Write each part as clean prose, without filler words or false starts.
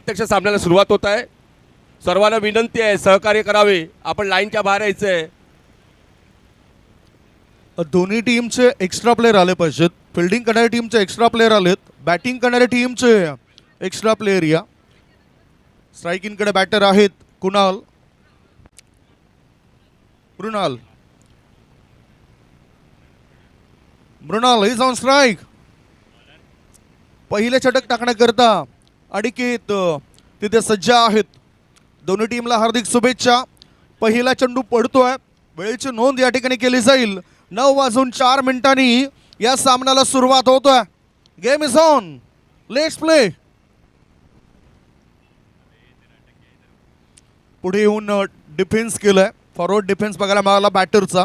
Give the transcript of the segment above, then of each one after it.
प्रत्यक्ष सामन्याला सुरुवात होत आहे. सर्वांना विनंती आहे सहकार्य करावे. आपण लाईनच्या बाहेर यायचं आहे. दोन्ही टीमचे एक्स्ट्रा प्लेयर आले पाहिजेत. फिल्डिंग करणाऱ्या टीमचे एक्स्ट्रा प्लेयर आलेत, बॅटिंग करणाऱ्या टीमचे एक्स्ट्रा प्लेयर या. स्ट्रायकिंगकडे बॅटर आहेत Kunal, Mrunal is on strike. पहिले षटक टाकण्याकरता अनिकेत तिथे सज्ज आहेत. दोन्ही टीमला हार्दिक शुभेच्छा. पहिला चेंडू पडतोय. वेळेची नोंद या ठिकाणी केली जाईल. 9:04 या सामन्याला सुरुवात होतोय. Game is on, let's play. पुढे येऊन डिफेन्स केलंय. फॉरवर्ड डिफेन्स बघायला मिळाला बॅटरचा.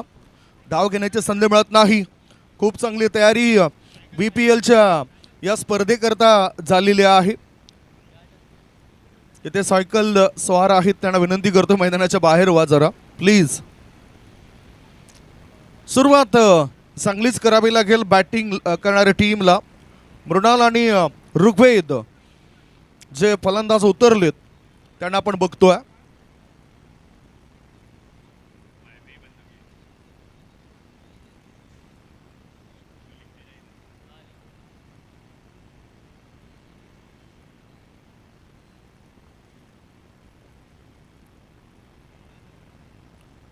धाव घेण्याची संधी मिळत नाही. खूप चांगली तयारी VPLच्या या स्पर्धेकरता झालेली आहे. इथे सायकल स्वार आहेत, त्यांना विनंती करतो मैदानाच्या बाहेर व्हा जरा प्लीज. सुरुवात चांगलीच करावी लागेल बॅटिंग करणाऱ्या टीमला. मृणाल आणि ऋग्वेद जे फलंदाज उतरलेत त्यांना आपण बघतोय.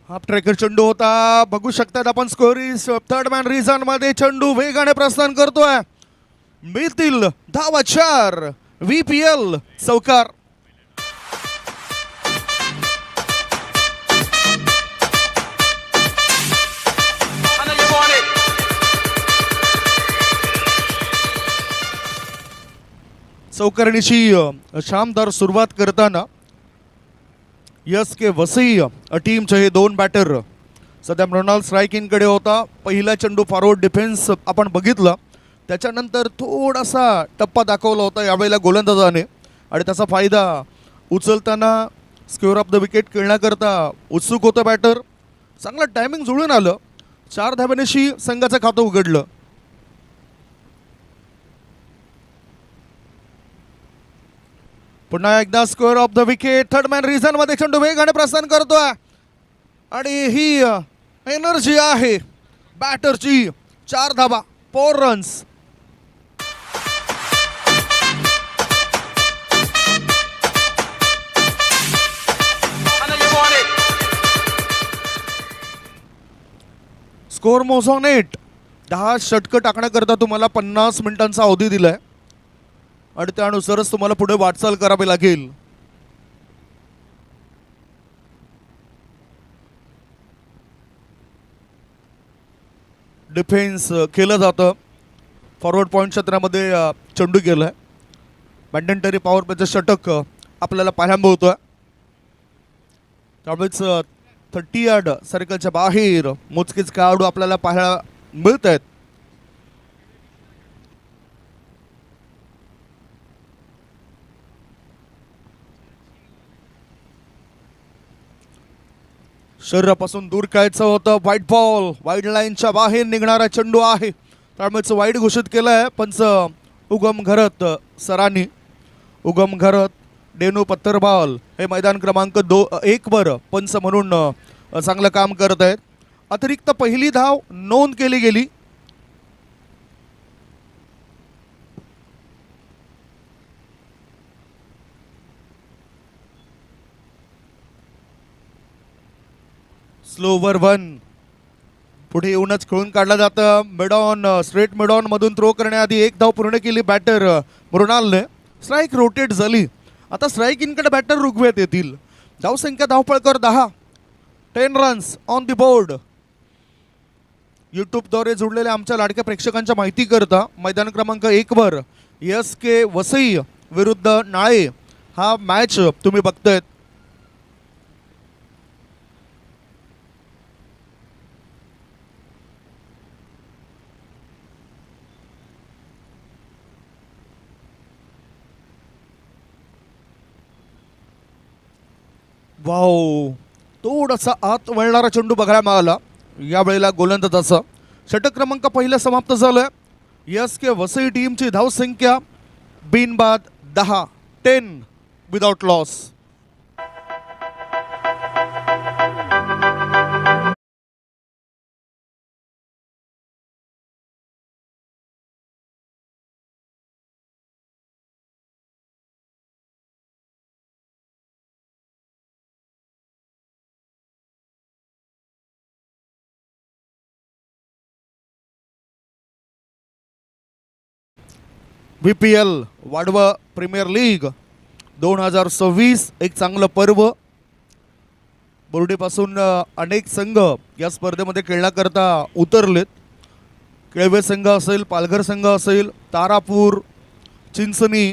हाफ ट्रॅकर चेंडू होता. बघू शकतात आपण स्कोरीज. थर्ड मॅन रिझन मध्ये चेंडू वेगाने प्रस्थान करतोय. मिळतील धावा 4. VPL चौकार. चौकारणीची शानदार सुरुवात करताना SK वसई टीमचे हे दोन बॅटर. सध्या मृणाल स्ट्रायकिंगकडे होता. पहिला चेंडू फॉरवर्ड डिफेन्स आपण बघितलं, त्याच्यानंतर थोडासा टप्पा दाखवला होता यावेळेला गोलंदाजाने आणि त्याचा फायदा उचलताना स्क्वेअर ऑफ द विकेट खेळण्याकरता उत्सुक होतं बॅटर. चांगलं टायमिंग जुळून आलं. 4 धाब्यानेशी संघाचं खातं उघडलं. पुन्हा एकदा square off the wicket. Third man reason मध्ये चेंडू वेगाने प्रस्थान करतोय आणि ही एनर्जी आहे बॅटरची. 4 धाबा, 4 रन्स. स्कोर मोझॉनेट. 10 षटकं टाकण्याकरता तुम्हाला 50 मिनिटांचा अवधी दिलाय आणि त्यानुसारच तुम्हाला पुढे वाटचाल करावी लागेल. डिफेन्स केलं जातं. फॉरवर्ड पॉईंट क्षेत्रामध्ये चेंडू गेलाय. मॅन्डेटरी पॉवर प्लेचं षटक आपल्याला पाहायला मिळतोय. त्यामुळेच 30 यार्ड सर्कलच्या बाहेर मोजकेच खेळाडू आपल्याला पाहायला मिळत आहेत. शरीरापासून दूर खेळायचं होतं. व्हाईट बॉल, वाईड लाईनच्या बाहेर निघणारा चेंडू आहे, त्यामुळे वाईड घोषित केलंय पंच उगम घरत सरांनी. उगम घरत, डेनू पत्तरबाल हे मैदान क्रमांक 1 वर पंच म्हणून चांगलं काम करत आहेत. अतिरिक्त पहिली धाव नोंद केली गेली. स्लोवर 1 पुढे येऊनच खेळून काढला जातं. मिडॉन, स्ट्रेट मिडॉन मधून थ्रो करण्याआधी 1 धाव पूर्ण केली बॅटर मृणालने. स्ट्राईक रोटेट झाली. आता स्ट्राईक इनकडे बॅटर ऋग्वेद येतील. धावसंख्या धावपळकर 10. 10 रन्स ऑन दी बोर्ड. यूट्यूबद्वारे जुळलेल्या आमच्या लाडक्या प्रेक्षकांच्या माहिती करता मैदान क्रमांक 1 वर SK वसई विरुद्ध नाळे हा मॅच तुम्ही बघतायत. वाव, थोडासा आत वळणारा चेंडू बघायला मिळाला यावेळेला गोलंदाजाचा. षटक क्रमांक पहिला समाप्त झालाय. SK वसई टीमची धावसंख्या बिनबाद 10. Without loss. VPL Wadva premier league 2026 एक चांगलं पर्व. बोर्डीपासून अनेक संघ या स्पर्धेमध्ये खेळण्याकरता उतरलेत. केळवे संघ असेल, पालघर संघ असेल, तारापूर, चिंचणी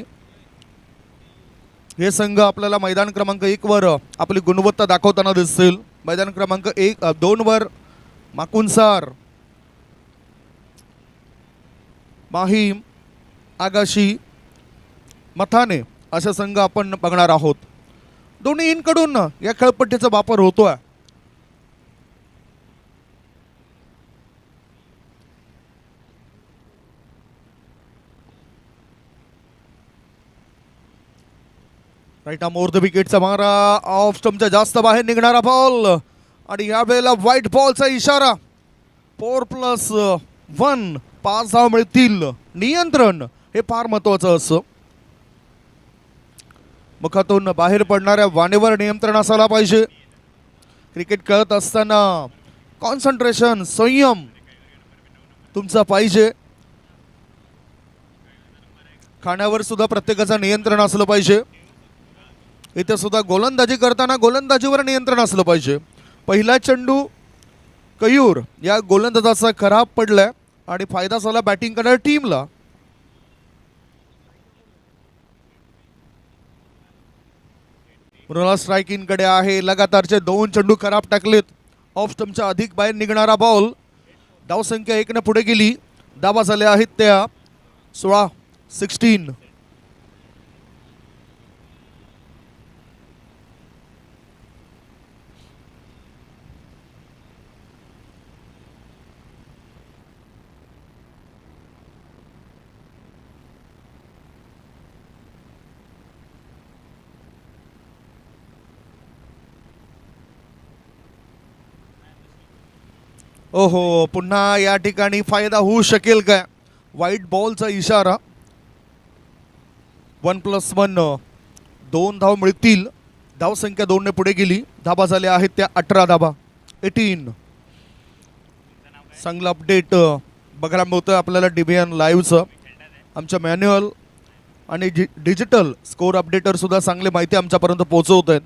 हे संघ आपल्याला मैदान क्रमांक 1 वर आपली गुणवत्ता दाखवताना दिसतील. मैदान क्रमांक 2 वर माकुंसार, माहीम, आगाशी, मथाने असे संघ आपण बघणार आहोत. दोन्ही इंकडून या खेळपट्टीचा वापर होतोय. राईट आर्म ओव्हर द विकेटचा मारा, ऑफ स्टंपच्या जास्त बाहेर निघणारा बॉल आणि यावेळेला व्हाईट बॉलचा इशारा. 4+1 5 धाव मिळतील. नियंत्रण हे फार महत्वाचं असं. मुखातून बाहेर पडणाऱ्या वाणीवर नियंत्रण असायला पाहिजे. क्रिकेट खेळत असताना कॉन्सन्ट्रेशन, संयम तुमचा पाहिजे. खाण्यावर सुद्धा प्रत्येकाचं नियंत्रण असलं पाहिजे. इथे सुद्धा गोलंदाजी करताना गोलंदाजीवर नियंत्रण असलं पाहिजे. पहिला चेंडू कयूर या गोलंदाजाचा खराब पडलाय आणि फायदा झाला बॅटिंग करणाऱ्या टीमला. मृणाल स्ट्राईक इन कडे आहे. लगातारचे 2 चेंडू खराब टाकलेत. ऑफ स्टंपच्या अधिक बाहेर निघणारा बॉल. धावसंख्या 1 ने पुढे गेली. धावा झाल्या आहेत त्या 16. ओहो, पुन्हा या ठिकाणी फायदा होऊ शकेल काय? व्हाईट बॉलचा इशारा. 1+1 2 धाव मिळतील. धावसंख्या 2 ने पुढे गेली. धाबा झाल्या आहेत त्या 18 धाबा. 18. चांगलं अपडेट बघायला मिळतं आपल्याला DBN लाईव्हचं. आमच्या मॅन्युअल आणि डिजिटल स्कोर अपडेटर सुद्धा चांगली माहिती आमच्यापर्यंत पोहोचवत आहेत.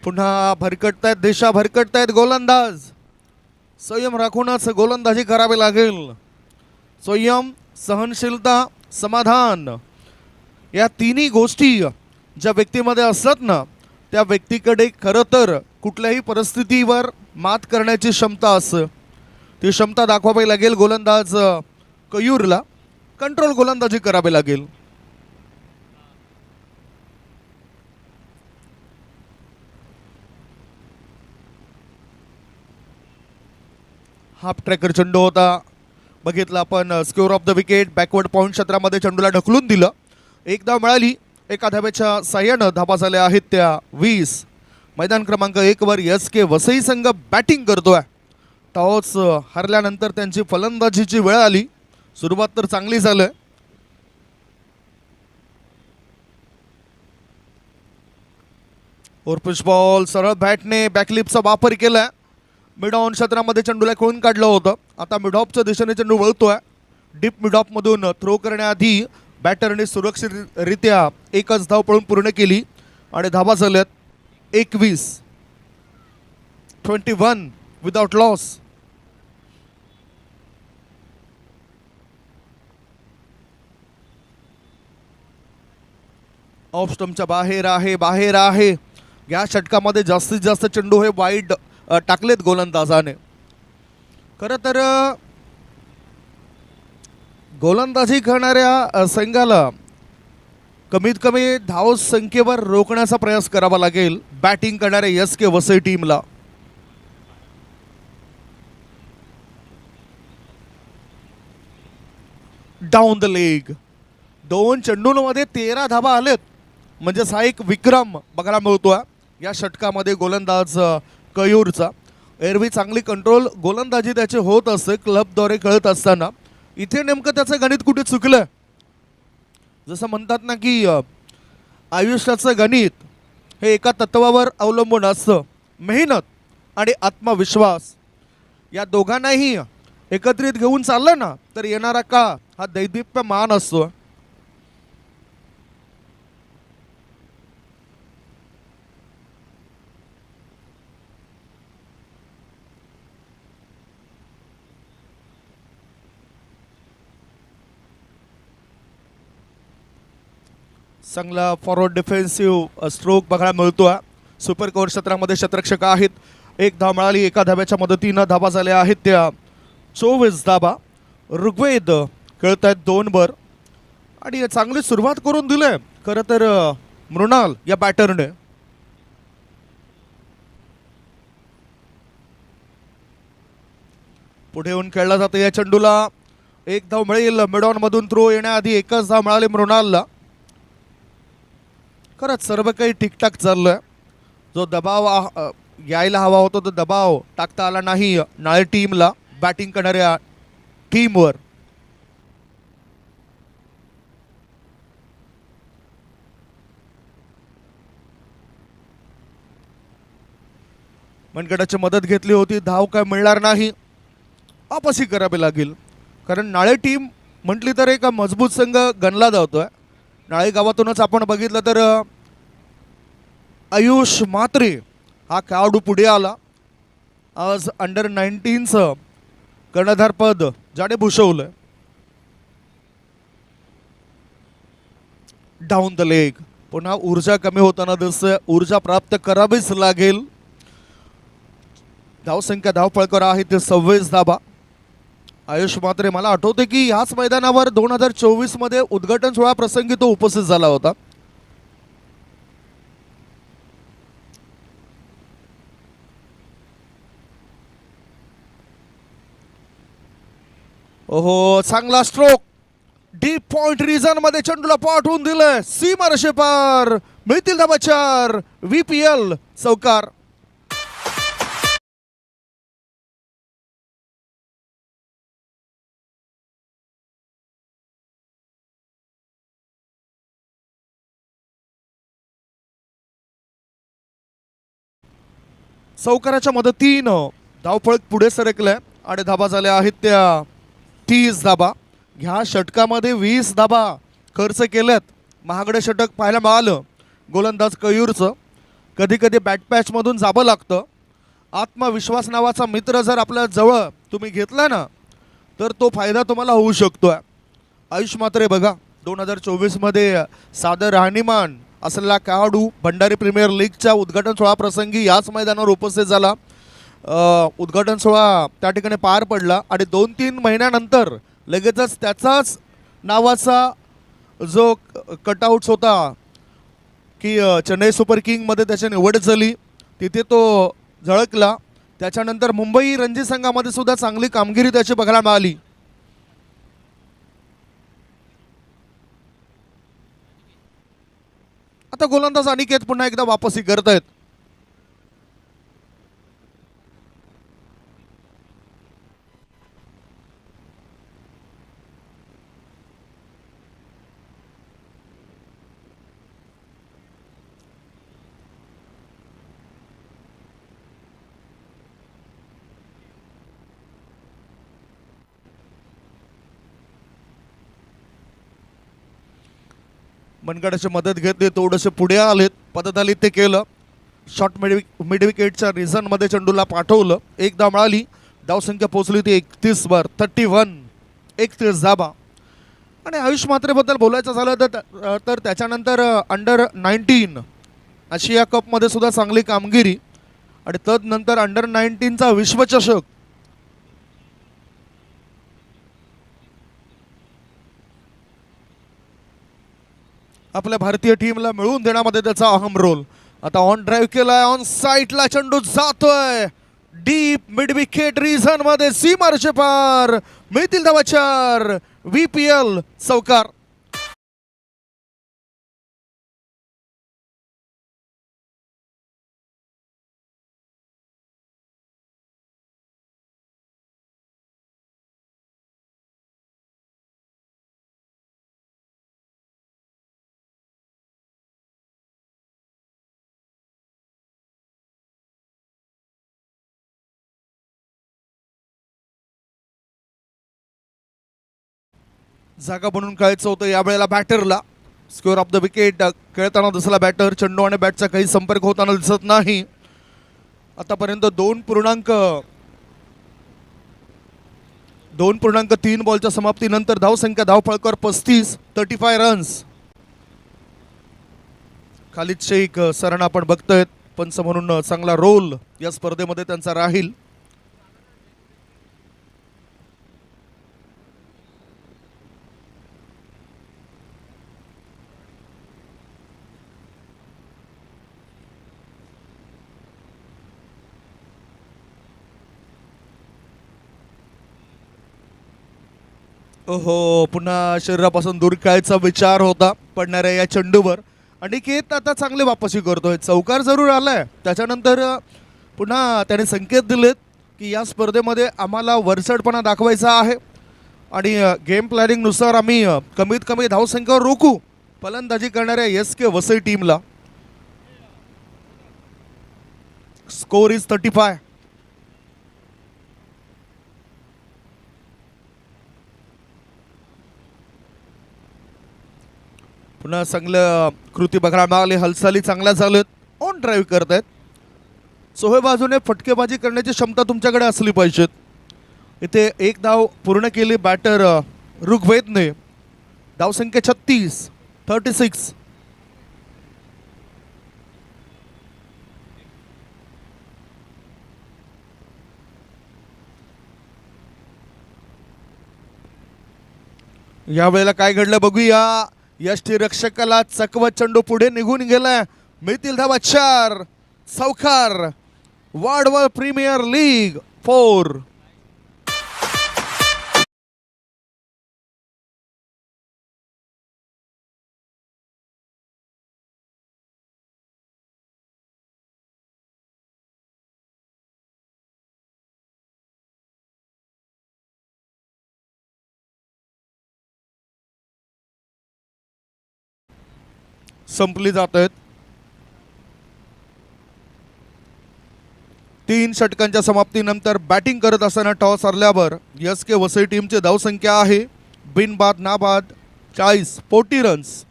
पुन्हा भरकटतायत, दिशा भरकटतायत गोलंदाज. संयम राखूनच गोलंदाजी करावी लागेल. संयम, सहनशीलता, समाधान या तिन्ही गोष्टी ज्या व्यक्तीमध्ये असतात ना, त्या व्यक्तीकडे खरं तर कुठल्याही परिस्थितीवर मात करण्याची क्षमता असते. ती क्षमता दाखवावी लागेल गोलंदाज कयूरला. कंट्रोल गोलंदाजी करावी लागेल. हाफ ट्रॅकर चेंडू होता. बघितलं आपण. Score of the wicket. Backward point क्षेत्रामध्ये चेंडूला ढकलून दिलं. 1 धाव मिळाली. एका धाब्याच्या साह्यानं धाबा झाल्या आहेत त्या 20. मैदान क्रमांक 1 वर SK वसई संघ बॅटिंग करतोय. टॉस हरल्यानंतर त्यांची फलंदाजीची वेळ आली. सुरुवात तर चांगली झाली. ओरपिश बॉल. सरळ बॅटने बॅकलिपचा वापर केलाय. मिड ऑन क्षेत्रामध्ये चेंडूला खेळून काढलं होतं. आता मिड ऑफच्या दिशेने चेंडू वळतोय. डीप मिड ऑफ मधून थ्रो करण्याआधी बॅटरने सुरक्षितरित्या एकच धाव पळून पूर्ण केली आणि धावा झाल्यात 21. 21 विदाउट लॉस. ऑफ स्टंपच्या बाहेर आहे, बाहेर आहे. या षटकामध्ये जास्तीत जास्त चेंडू हे वाईड टाकलेत गोलंदाजाने. खरं तर गोलंदाजी करणाऱ्या संघाला कमीत कमी धाव संख्येवर रोखण्याचा प्रयास करावा लागेल बॅटिंग करणाऱ्या एस.के. वसई टीमला. Down the leg. 2 चेंडूंमध्ये 13 धाबा आलेत, म्हणजे हा एक विक्रम बघायला मिळतोय या षटकामध्ये गोलंदाज कयूरचा. एरवी चांगली कंट्रोल गोलंदाजी त्याची होत असते क्लबद्वारे खेळत असताना. इथे नेमकं त्याचं गणित कुठे चुकलं. जसं म्हणतात ना की आयुष्याचं गणित हे एका तत्वावर अवलंबून असतं, मेहनत आणि आत्मविश्वास. या दोघांनाही एकत्रित घेऊन चाललं ना तर येणारा काळ हा दैदिप्यमान असतो. चांगला फॉरवर्ड डिफेन्सिव्ह स्ट्रोक बघायला मिळतोय. सुपर कव्हर क्षेत्रामध्ये शतरक्षक आहेत. 1 धाव मिळाली, 1 धाब्याच्या मदतीनं धाबा झाल्या आहेत त्या 24 धाबा. ऋग्वेद खेळत आहेत 2 वर आणि चांगली सुरुवात करून दिले खरं तर मृणाल या बॅटरने. पुढे येऊन खेळला जातो या चेंडूला. 1 धाव मिळेल. मिडॉन मधून थ्रो येण्याआधी 1च धाव मिळाली मृणालला. खरंच सर्व काही ठीकठाक चाललंय. जो दबाव यायला हवा होता तो दबाव टाकता आला नाही नाळे टीमला, बॅटिंग करणाऱ्या टीमवर. मनगटाची मदत घेतली होती, धाव काय मिळणार नाही, वापसी करावी लागेल. कारण नाळे टीम म्हटली तर एक मजबूत संघ गणला जातोय. नाळे गावातूनच आपण बघितलं तर आयुष म्हात्रे हा खेळाडू पुढे आला. आज अंडर 19चं कर्णधारपद ज्याने भूषवलं. Down the leg. पुन्हा ऊर्जा कमी होताना दिसतंय. ऊर्जा प्राप्त करावीच लागेल. धावसंख्या धावपळकर आहे ते 26 धाबा. आयुष म्हात्रे मला आठवते की ह्याच मैदानावर 2024 मध्ये उद्घाटन सोहळा प्रसंगी तो उपस्थित झाला होता. ओहो, चांगला स्ट्रोक. डीप पॉइंट रिजन मध्ये चेंडूला पाठवून दिलंय. सीमारेषे पार. मिळतील धाबा 4. VPL चौकार. चौकाराच्या मदतीनं धावफळक पुढे सरकलंय आणि धाबा झाल्या आहेत त्या 30 धाबा. ह्या षटकामध्ये 20 धाबा खर्च केल्यात. महागडे षटक पाहायला मिळालं गोलंदाज कयूरचं. कधी कधी बॅटपॅचमधून जावं लागतं. आत्मविश्वास नावाचा मित्र जर आपल्या जवळ तुम्ही घेतला ना तर तो फायदा तुम्हाला होऊ शकतोय. आयुष म्हात्रे बघा 2024 मध्ये सादर राहणीमान असलेला खेळाडू भंडारी प्रीमियर लीगच्या उद्घाटन सोहळा प्रसंगी याच मैदानावर उपस्थित झाला. उद्घाटन सोहळा त्या ठिकाणी पार पडला आणि 2-3 महिन्यानंतर लगेचच त्याचाच नावाचा जो कटआउट्स होता की चेन्नई सुपर किंगमध्ये त्याची निवड झाली, तिथे तो झळकला. त्याच्यानंतर मुंबई रणजी संघामध्ये सुद्धा चांगली कामगिरी त्याची बघायला मिळाली. आता गोलंदाज अनिकेत पुन्हा एकदा वापसी करतायत. मनगटाची मदत घेतली, थोडेसे पुढे आलेत, पदतालीत ते केलं. शॉर्ट मिड विकेटच्या रिझनमध्ये चेंडूला पाठवलं. 1 धाव मिळाली. धावसंख्या पोहोचली ती 31 वर. 31 धाबा. आणि आयुष म्हात्रेबद्दल बोलायचं झालं तर त्याच्यानंतर अंडर 19 आशिया कपमध्ये सुद्धा चांगली कामगिरी आणि तदनंतर अंडर 19चा विश्वचषक. आपल्या भारतीय टीमला मिळवून देण्यामध्ये त्याचा अहम रोल. आता ऑन ड्राईव्ह केलाय, ऑन साईडला चेंडू जातोय डीप मिड विकेट रिझन मध्ये, सीमारेषे पार, मिळतील धावा 4. VPL चौकार. जागा बनवून खेळायचं होतं यावेळेला बॅटरला. स्क्वेअर ऑफ द विकेट खेळताना दिसला बॅटर. चेंडू आणि बॅटचा काही संपर्क होताना दिसत नाही. आतापर्यंत 2.3 बॉलच्या समाप्तीनंतर धावसंख्या धावफळकर 35 रन्स. खालिद शेख सरांना आपण बघतोय, पंच म्हणून चांगला रोल या स्पर्धेमध्ये त्यांचा राहील. ओहो, पुन्हा शरीरापासून दूर खेळायचा विचार होता पडणाऱ्या या चेंडूवर. अनिकेत आता चांगले वापसी करतोय. चौकार जरूर आलाय, त्याच्यानंतर पुन्हा त्याने संकेत दिलेत की या स्पर्धेमध्ये आम्हाला वरचढपणा दाखवायचा आहे आणि गेम प्लॅनिंगनुसार आम्ही कमीत कमी धावसंख्येवर रोखू फलंदाजी करणाऱ्या SK वसई टीमला. Score is 35. पुन्हा चांगलं कृती बघायला मिळाली, हालचाली चांगल्या झाल्यात. ऑन ड्राईव्ह करत आहेत. सोहे बाजूने फटकेबाजी करण्याची क्षमता तुमच्याकडे असली पाहिजेत. इथे एक धाव पूर्ण केली बॅटर ऋग्वेदने. धावसंख्या 36. यावेळेला काय घडलं बघूया. यष्टीरक्षकाला चकवत चेंडू पुढे निघून गेलाय. मिळतील धावा 4. चौकार. Wadval premier league 4. संपली जात आहेत. 3 षटकांच्या समाप्तीनंतर बॅटिंग करत असताना टॉस हरल्यावर SK वसई टीमची धावसंख्या आहे बिनबाद नाबाद 40 runs.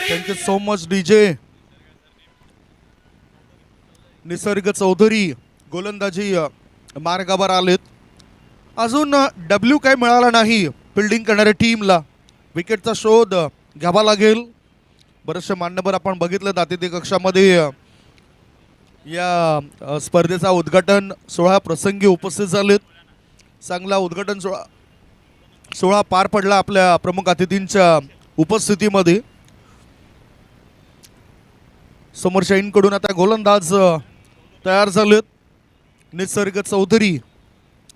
Thank you so much DJ. निसर्ग चौधरी गोलंदाजी मार्गावर आलेत. अजून W काय मिळाला नाही फिल्डिंग करणाऱ्या टीमला. विकेटचा शोध घ्यावा लागेल. बरेचसे मान्यवर आपण बघितलं अतिथी कक्षामध्ये या स्पर्धेचा उद्घाटन सोहळा प्रसंगी उपस्थित झालेत. चांगला उद्घाटन सोहळा पार पडला आपल्या प्रमुख अतिथींच्या उपस्थितीमध्ये. समोरच्या इनकडून आता गोलंदाज तयार झालेत. निसर्ग चौधरी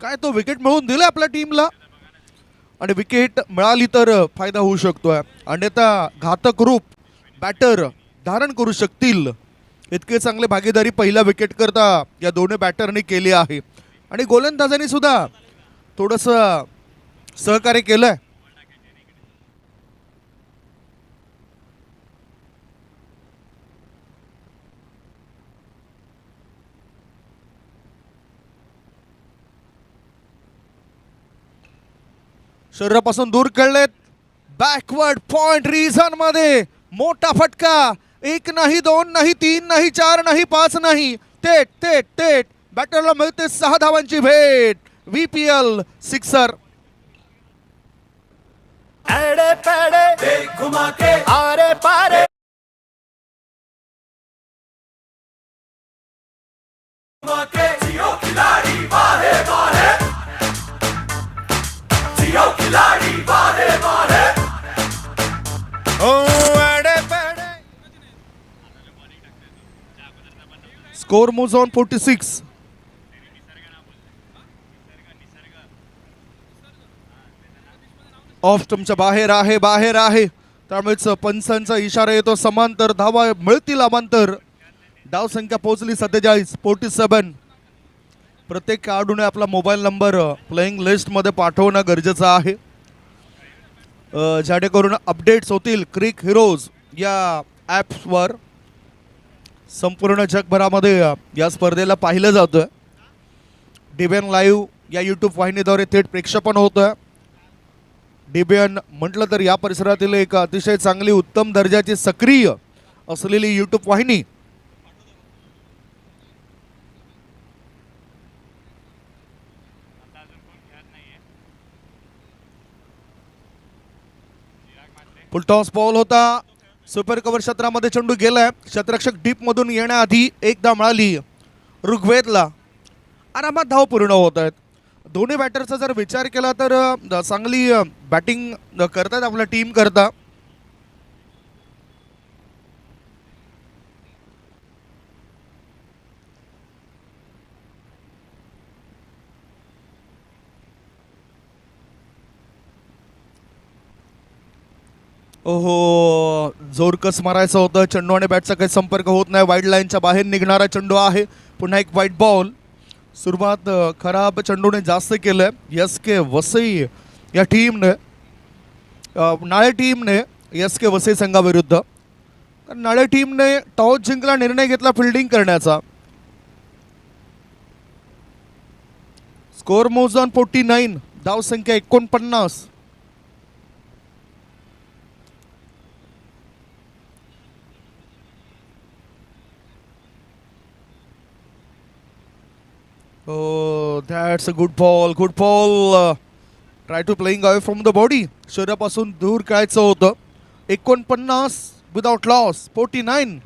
काय तो विकेट मिळवून दिले आपल्या टीमला आणि विकेट मिळाली तर फायदा होऊ शकतोय. अन्यथा घातक रूप बॅटर धारण करू शकतील. इतके चांगले भागीदारी पहिल्या विकेट करता या दोन्ही बॅटरनी केली आहे आणि गोलंदाजांनी सुद्धा थोडंसं सहकार्य केलंय. शरीरापासून दूर खेळलेत. बॅकवर्ड पॉइंट रिझन मध्ये मोठा फटका. एक नाही, दोन नाही, तीन नाही, चार नाही, पाच नाही, थेट थेट थेट बॅटरला मिळते 6 धावांची भेट. VPL sixer. एड़े पेड़े देख घुमा के आरे पारे घुमा के जियो खिलाड़ी वाहे वाहे जियो खिलाड़ी वाहे वाहे ओ एड़े पेड़े. Score moves on 46. ऑफ स्टंपच्या बाहेर आहे, बाहेर आहे. त्यामुळेच पंचांचा इशारा येतो. समांतर धावा मिळतील अमांतर. धाव संख्या पोहोचली 47, 47. प्रत्येक खेळाडूने आपला मोबाईल नंबर प्लेइंग लिस्टमध्ये पाठवणं गरजेचं आहे, जेणेकरून अपडेट्स होतील क्रिक हिरोज या ॲप्सवर. संपूर्ण जगभरामध्ये या स्पर्धेला पाहिलं जातं. DBN लाईव्ह या यूट्यूब वाहिनीद्वारे थेट प्रक्षेपण होतं. DBN म्हटलं तर या परिसरातील एक अतिशय चांगली उत्तम दर्जाची सक्रिय असलेली यूट्यूब वाहिनी. फुलटॉस बॉल होता. सुपर कव्हर क्षेत्रामध्ये चेंडू गेलाय. क्षेत्ररक्षक डीप मधून येण्याआधी एकदा मिळाली ऋग्वेदला. आरामात धाव पूर्ण होत आहेत. दोन्ही बॅटरचा जर विचार केला तर चांगली बॅटिंग करतात आपल्या टीम करता. ओहो, जोरकस मारायचं होतं. चेंडू आणि बॅटचा काही संपर्क होत नाही. वाईड लाईनच्या बाहेर निघणारा चेंडू आहे. पुन्हा एक वाईट बॉल. सुरुवात खराब चेंडूने जास्त केलं. SK वसई या टीमने, नाळे टीमने SK वसई संघाविरुद्ध. नाळे टीमने टॉस जिंकला, निर्णय घेतला फिल्डिंग करण्याचा. Score moves on 49. धाव संख्या 49. Oh, that's a good ball. Good ball. Try to playing away from the body. शरीरापासून दूर खेळायचं होतं. 49 without loss. 49.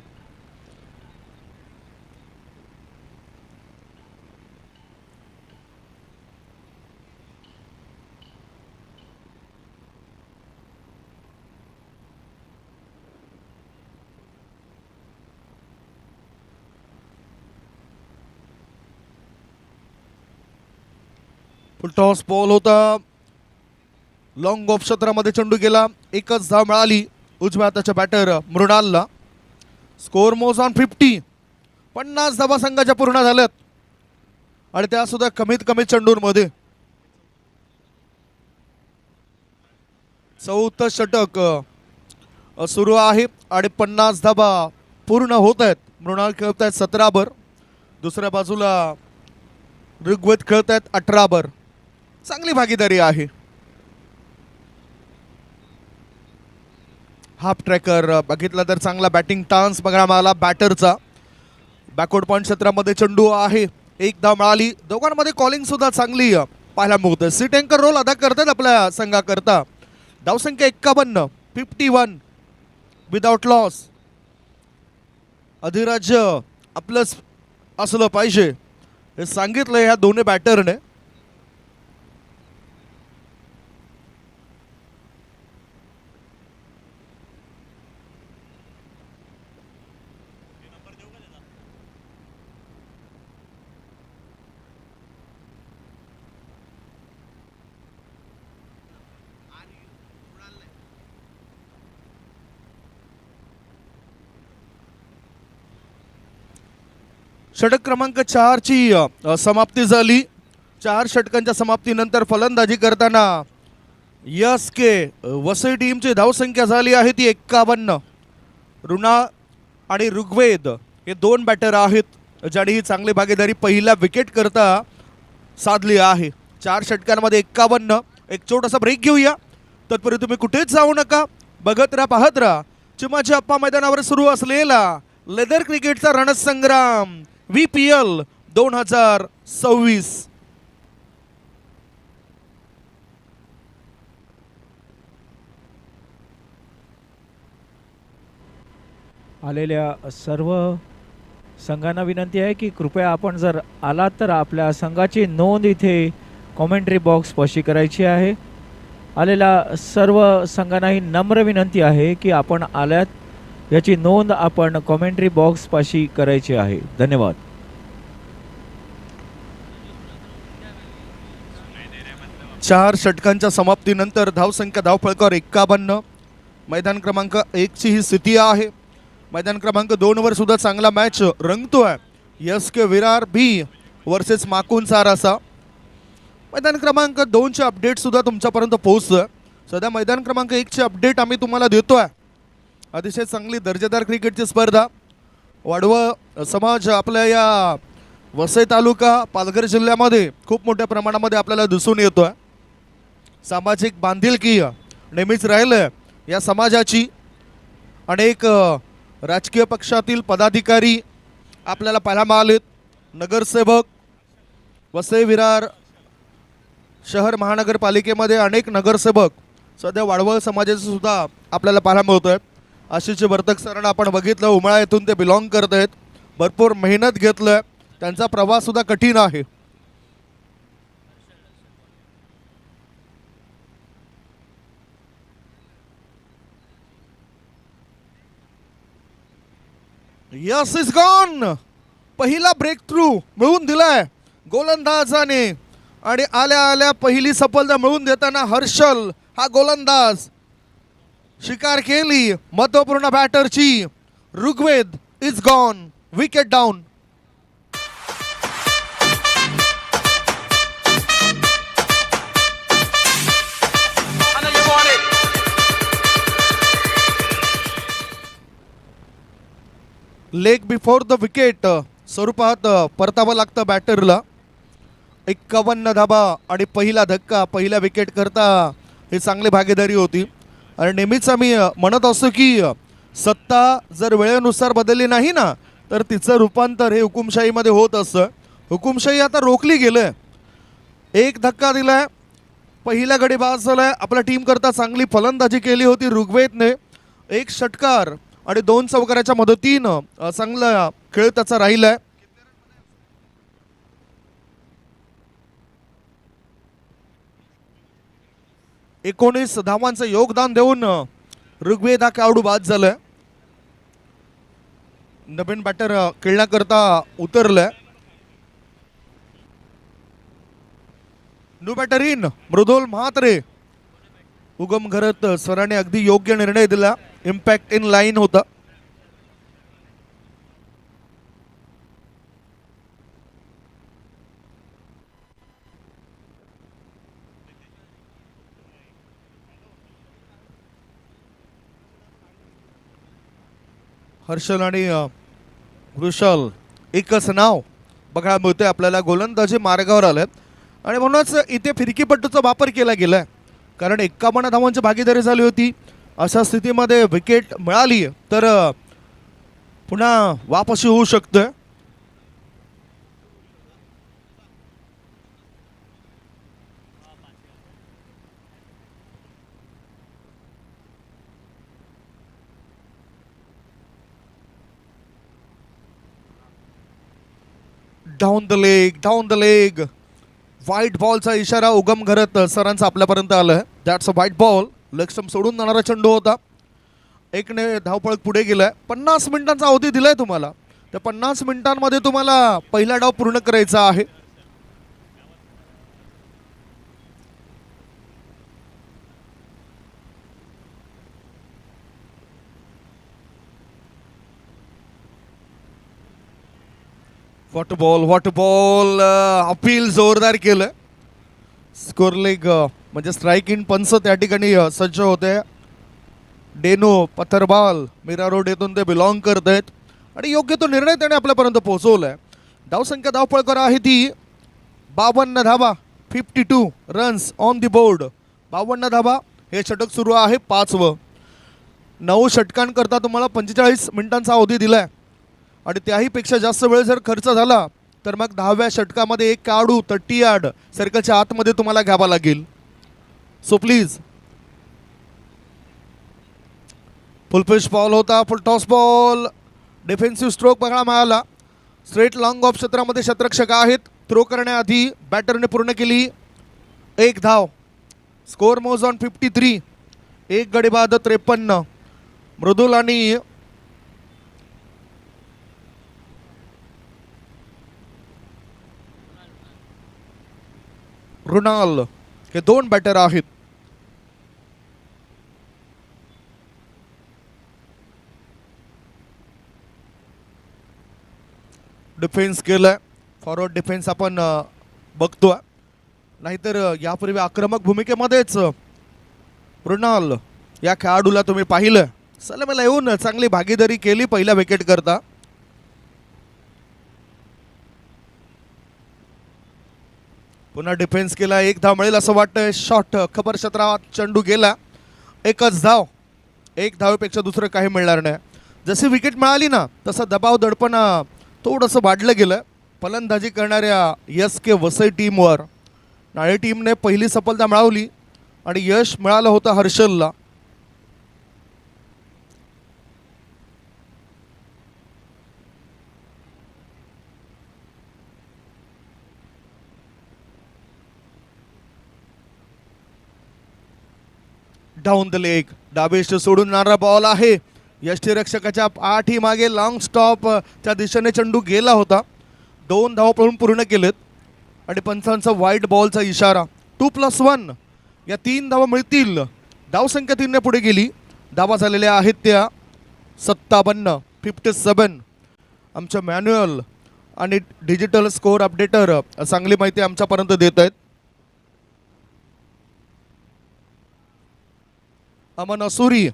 टॉस बॉल होता. लॉंग ऑफ क्षेत्रामध्ये चेंडू गेला. एकच धाव मिळाली उजव्या हाताच्या बॅटर मृणालला. स्कोर मोज ऑन 50. 50 धावा संघाच्या पूर्ण झाल्यात आणि त्या सुद्धा कमीत कमी चेंडूंमध्ये. चौथं षटक सुरू आहे आणि 50 धावा पूर्ण होत आहेत. मृणाल खेळत आहेत 17 वर. दुसऱ्या बाजूला ऋग्वेद खेळत आहेत 18 वर. चांगली भागीदारी आहे. हाफ ट्रॅकर बघितला तर चांगला बॅटिंग टान्स बघायला मिळाला बॅटरचा. बॅकवर्ड पॉइंट क्षेत्रामध्ये चेंडू आहे. एक धाव मिळाली. दोघांमध्ये कॉलिंग सुद्धा चांगली पाहायला मिळते. सीट अँकर रोल अदा करतात आपल्या संघाकरता. धावसंख्या 51. 51 विदाउट लॉस. अधिराज्य आपलंच असलं पाहिजे हे सांगितलं ह्या दोन्ही बॅटरने. षटक क्रमांक 4 ची समाप्ती झाली. 4 षटकांच्या समाप्तीनंतर फलंदाजी करताना SK वसई टीमची धावसंख्या झाली आहे ती 51. ऋणा आणि ऋग्वेद हे 2 बॅटर आहेत ज्यांनी ही चांगली भागीदारी पहिल्या विकेट करता साधली आहे. 4 षटकांमध्ये 51. एक छोटासा ब्रेक घेऊया. तत्पूर्वी तुम्ही कुठेच जाऊ नका, बघत राहा, पाहत राहा चिमाजी अप्पा मैदानावर सुरू असलेला लेदर क्रिकेटचा रणसंग्राम VPL 2026. आलेल्या सर्व संघांना विनंती आहे की कृपया आपण जर आलात तर आपल्या संघाची नोंद इथे कॉमेंट्री बॉक्स पाशी करायची आहे. आलेल्या सर्व संघांनाही नम्र विनंती आहे की आपण आल्यात याची नोंद आपण कॉमेंट्री बॉक्स पाशी करायची आहे. धन्यवाद. चार षटकांच्या समाप्तीनंतर धावसंख्या धावफलकावर 51. मैदान क्रमांक 1 ची ही स्थिती आहे. मैदान क्रमांक 2 वर सुद्धा चांगला मॅच रंगतोय. SK विरार B वर्सेस माकुन सारासा. मैदान क्रमांक 2 चे अपडेट सुद्धा तुमच्यापर्यंत पोहोचतोय. सध्या मैदान क्रमांक 1 चे अपडेट आम्ही तुम्हाला देतोय. अतिशय चांगली दर्जेदार क्रिकेटची स्पर्धा वाढवं समाज आपल्या या वसई तालुका पालघर जिल्ह्यामध्ये खूप मोठ्या प्रमाणामध्ये आपल्याला दिसून येतोय. सामाजिक बांधिलकी नेहमीच राहिलं या समाजाची. अनेक राजकीय पक्षातील पदाधिकारी आपल्याला पाहायला मिळालेत. नगरसेवक वसई विरार शहर महानगरपालिकेमध्ये अनेक नगरसेवक सध्या वाडवळ समाजाचे सुद्धा आपल्याला पाहायला मिळत आहेत. आशिष वर्तक सरांना आपण बघितलं, उमळा येथून ते बिलॉंग करत आहेत. भरपूर मेहनत घेतलं, त्यांचा प्रवास सुद्धा कठीण आहे. Yes is gone. पहिला ब्रेक थ्रू मिळवून दिलाय गोलंदाजाने आणि आल्या आल्या पहिली सफलता मिळवून देताना हर्षल हा गोलंदाज शिकार केली महत्वपूर्ण बॅटरची. Rigved is gone. Wicket down. And you want it. Leg before the wicket स्वरूपात परतावं लागतं बॅटरला. 51 धाबा आणि पहिला धक्का पहिल्या विकेट करता ही चांगली भागीदारी होती. आणि नेहमीच आम्ही म्हणत असतो की सत्ता जर वेळेनुसार बदलली नाही ना तर तिचं रूपांतर हे हुकुमशाहीमध्ये होत असतं. हुकुमशाही आता रोखली गेलं. एक धक्का दिलाय, पहिल्या गडी बाद झालाय. आपल्या टीम करता चांगली फलंदाजी केली होती ऋग्वेदने. एक षटकार आणि 2 चौकाराच्या मदतीनं चांगला खेळ त्याचा राहिलाय. एकोणीस धावांचं योगदान देऊन ऋग्वेद हा खेळाडू बाद झालाय. नवीन बॅटर खेळण्याकरता उतरलाय. न्यू बॅटर इन मृदुल म्हात्रे. उगम घरत सरांनी अगदी योग्य निर्णय दिला. इम्पॅक्ट इन लाईन होता. हर्षल आणि वृषल एकच नाव बघायला मिळते आपल्याला. गोलंदाजी मार्गावर आल्यात आणि म्हणूनच इथे फिरकीपट्टूचा वापर केला गेलाय. कारण 51 धावांची भागीदारी झाली होती. अशा स्थितीमध्ये विकेट मिळाली तर पुन्हा वापसी होऊ शकतं. डाऊन द लेग व्हाईट बॉलचा इशारा उगम घरत सरांचा आपल्यापर्यंत आलाय. That's a white ball. लक्ष्म सोडून जाणारा चेंडू होता. एकने धावपळ पुढे गेलाय. 50 मिनिटांचा अवधी दिलाय तुम्हाला. त्या 50 मिनिटांमध्ये तुम्हाला पहिला डाव पूर्ण करायचा आहे. व्हॉट बॉल अपील जोरदार केलं. स्कोर लेग म्हणजे स्ट्राईक इन पंच त्या ठिकाणी सज्ज होते. डेनो पथरबाल मीरा रोड येथून ते बिलॉंग करत आहेत आणि योग्य तो निर्णय त्याने आपल्यापर्यंत पोहोचवलाय. धावसंख्या धावपळकर आहे ती 52 धावा. 52 रन्स ऑन दी बोर्ड, 52 धाबा. हे षटक सुरू आहे 5वं. 9 षटकांकरता तुम्हाला 45 मिनिटांचा अवधी दिलाय आणि त्याहीपेक्षा जास्त वेळ जर खर्च झाला तर मग 10व्या षटकामध्ये एक खेळाडू 30 यार्ड सर्कलच्या आतमध्ये तुम्हाला घ्यावा लागेल. So please. Full pitch ball होता, full toss ball. Defensive stroke बघायला मिळाला. स्ट्रेट लॉंग ऑफ क्षेत्रामध्ये शतरक्षक आहेत. थ्रो करण्याआधी बॅटरने पूर्ण केली 1 धाव. स्कोर मोज ऑन 53. 1 गडी बाद 53. मृदुल आणि रुणाल हे 2 बॅटर आहेत. डिफेन्स केलाय. फॉरवर्ड डिफेन्स आपण बघतोय. नाहीतर यापूर्वी आक्रमक भूमिकेमध्येच रुणाल या खेळाडूला तुम्ही पाहिलं. सलामीला येऊन चांगली भागीदारी केली पहिल्या विकेट करता. पुन्हा डिफेन्स केला. 1 धाव मिळेल असं वाटतंय. शॉट खबर क्षेत्रात चेंडू गेला. 1च धाव. 1 धावेपेक्षा दुसरं काही मिळणार नाही. जशी विकेट मिळाली ना तसा दबाव दडपण थोडंसं वाढलं गेलं फलंदाजी करणाऱ्या SK वसई टीमवर. नाळे टीमने पहिली सफलता मिळवली आणि यश मिळालं होतं हर्षलला. डाऊन द लेग डाबेश सोडून जाणारा बॉल आहे. यष्टीरक्षकाच्या 8 ही मागे लॉंग स्टॉप च्या दिशेने चेंडू गेला होता. 2 धाव पळून पूर्ण केलेत आणि पंचांचा व्हाईट बॉलचा इशारा. 2+1 या 3 धावा मिळतील. धावसंख्या 3 ने पुढे गेली. धावा झालेल्या आहेत त्या 57. आमच्या मॅन्युअल आणि डिजिटल स्कोअर अपडेटर चांगली माहिती आमच्यापर्यंत देत आहेत. अमन असुरी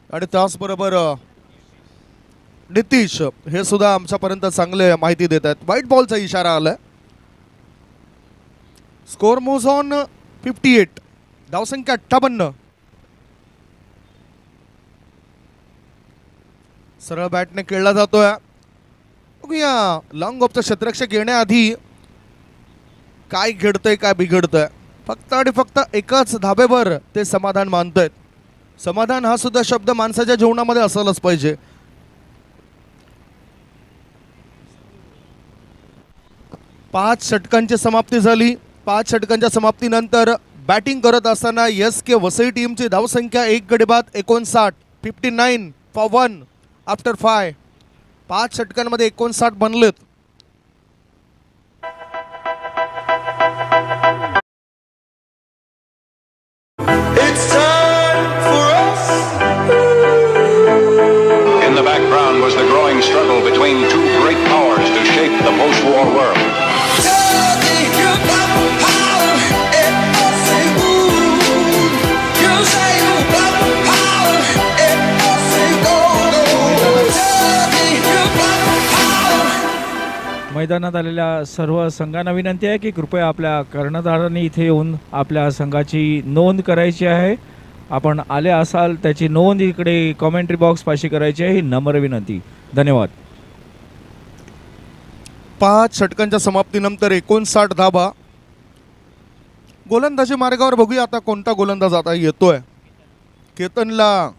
आणि त्याचबरोबर नितीश हे सुद्धा आमच्यापर्यंत चांगले माहिती देत आहेत. व्हाईट बॉलचा इशारा आलाय. Score moves on 58. धावसंख्या 58. सरळ बॅटने खेळला जातोय. बघूया लॉंग ऑफचा क्षेत्ररक्षक येण्याआधी काय घडतंय काय बिघडतंय. फक्त आणि फक्त एकाच धाब्यावर ते समाधान मानतायत. समाधान हा सुद्धा शब्द माणसाच्या जीवनामध्ये असायलाच पाहिजे. पाच षटकांची समाप्ती झाली. 5 षटकांच्या समाप्तीनंतर बॅटिंग करत असताना SK वसई टीमची धावसंख्या 1 गडी बाद 59. 59 फॉर 1 आफ्टर 5. 5 षटकांमध्ये 59 बनलेत. It's time for us. In the background was the growing struggle between two great powers to shape the post-war world. Tell me about power. It must say ooh. You say about power. It must say go go. Tell me about power. मैदानात आलेल्या सर्व संघांना विनंती आहे की कृपया आपल्या कर्णधारांनी इथे येऊन आपल्या संघाची नोंद करायची आहे. आपण आले असाल त्याची नोंद इकडे कॉमेंट्री बॉक्स पाशी करायची आहे. ही नम्र विनंती. धन्यवाद. 5 षटकांच्या समाप्तीनंतर 59 धाबा. गोलंदाजी मार्गावर बघूया आता कोणता गोलंदाज आता येतोय. केतनला